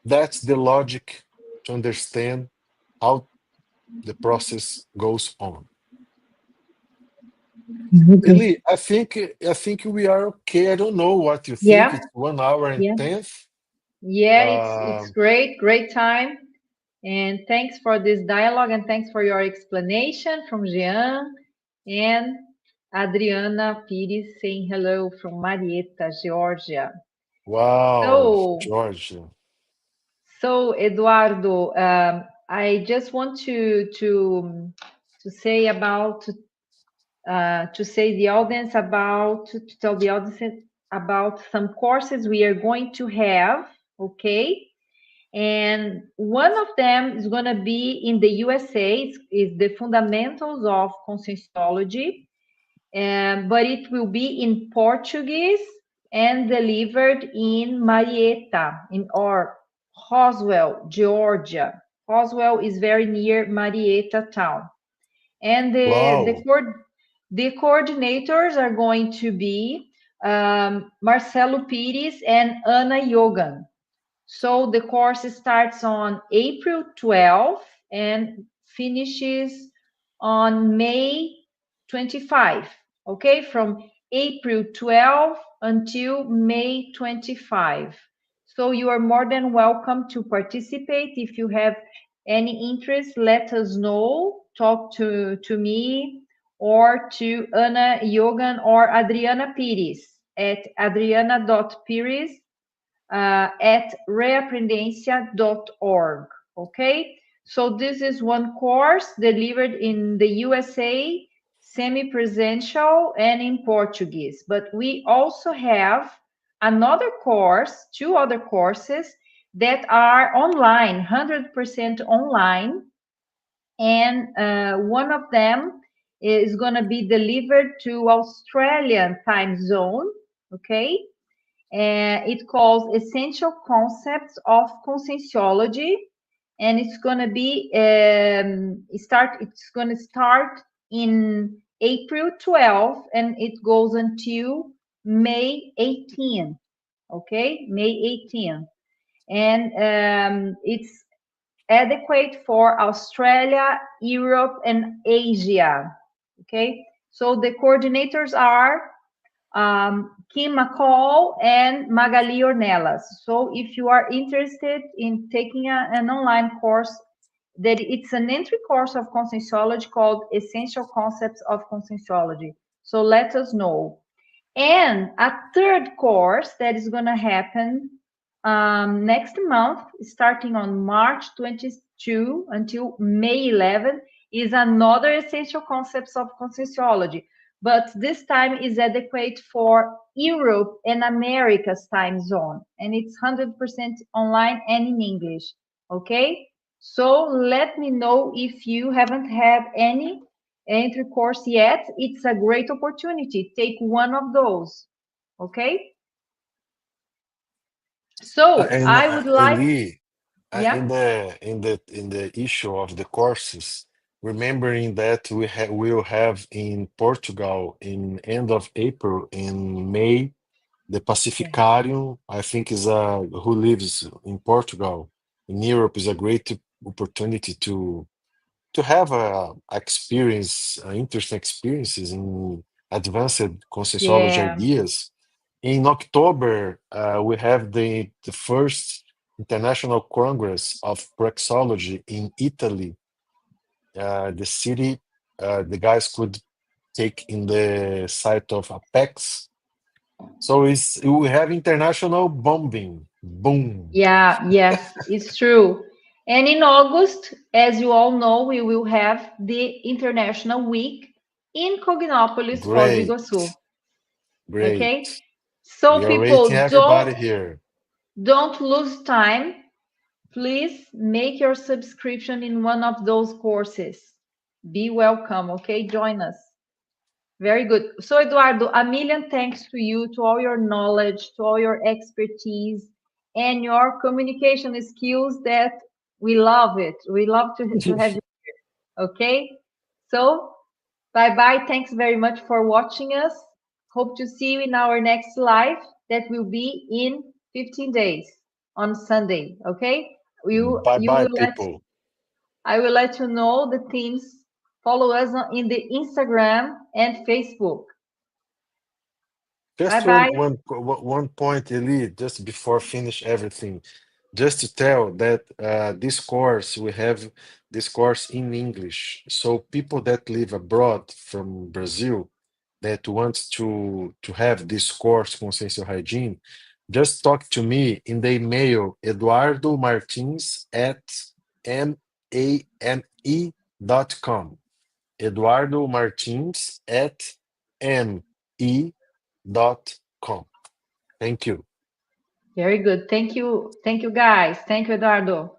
That's the logic to understand how the process goes on.
Okay.
Eli, I think we are okay. I don't know what you think.
Yeah,
It's 1 hour and
yeah,
10.
yeah. It's
Um,
great, great time. And thanks for this dialogue and thanks for your explanation from Jean. And Adriana Pires saying hello from Marietta, Georgia.
Wow,
So,
Georgia.
Eduardo, I just want to say about to say the audience about to tell the audience about some courses we are going to have, okay? And one of them is going to be in the USA, is the fundamentals of conscienciology, but it will be in Portuguese and delivered in Marietta, in or Roswell, Georgia. Roswell is very near Marietta town. And
Wow.
the coordinators are going to be Marcelo Pires and Ana Yogan. So the course starts on April 12th and finishes on May 25. Okay, from April 12 until May 25. So you are more than welcome to participate. If you have any interest, let us know. Talk to me or to Ana Yogan or Adriana Pires at adriana.pires at reaprendencia.org. Okay, so this is one course delivered in the USA, semi-presential and in Portuguese. But we also have another course, two other courses that are online, 100% online, and one of them is going to be delivered to Australian time zone. Okay, it calls Essential Concepts of Conscientiology, and it's going to be It's going to start in April 12th, and it goes until May 18th. Okay, May 18th, and it's adequate for Australia, Europe, and Asia. Okay, so the coordinators are Kim McCall and Magali Ornelas. So if you are interested in taking an online course, that it's an entry course of Conscientiology called Essential Concepts of Conscientiology. So let us know. And a third course that is going to happen next month, starting on March 22 until May 11, is another Essential Concepts of Conscientiology. But this time is adequate for Europe and America's time zone. And it's 100% online and in English. Okay? So let me know if you haven't had any entry course yet. It's a great opportunity. Take one of those. Okay? So
And
I would like,
Eli,
yeah,
in the issue of the courses, remembering that we'll have in Portugal in end of April, in May, the
yeah,
Pacificarium, I think is who lives in Portugal, in Europe, is a great opportunity to have a experience, interesting experiences in advanced Conscienciology
yeah,
ideas. In October, we have the first International Congress of Praxeology in Italy. The city, the guys could take in the site of Apex. So we have international bombing. Boom.
yeah, yes, it's true. And in August, as you all know, we will have the International Week in Cognopolis, Foz do
Great.
Iguaçu. Okay?
Great.
So
We are waiting
people,
everybody here.
don't lose time. Please make your subscription in one of those courses. Be welcome, okay? Join us. Very good. So, Eduardo, a million thanks to you, to all your knowledge, to all your expertise, and your communication skills that we love it. We love to have you, okay? So, bye bye. Thanks very much for watching us. Hope to see you in our next live that will be in 15 days on Sunday, okay?
Bye
You
bye,
will let
people.
I will let you know the themes. Follow us in the Instagram and Facebook. Bye
Just
bye.
one point, Eli, just before finish everything, just to tell that this course we have this course in English. So people that live abroad from Brazil, that wants to have this course, Consciential Hygiene, just talk to me in the email Eduardo Martins at mame.com. Eduardo Martins at me.com. Thank you.
Very good. Thank you. Thank you, guys. Thank you, Eduardo.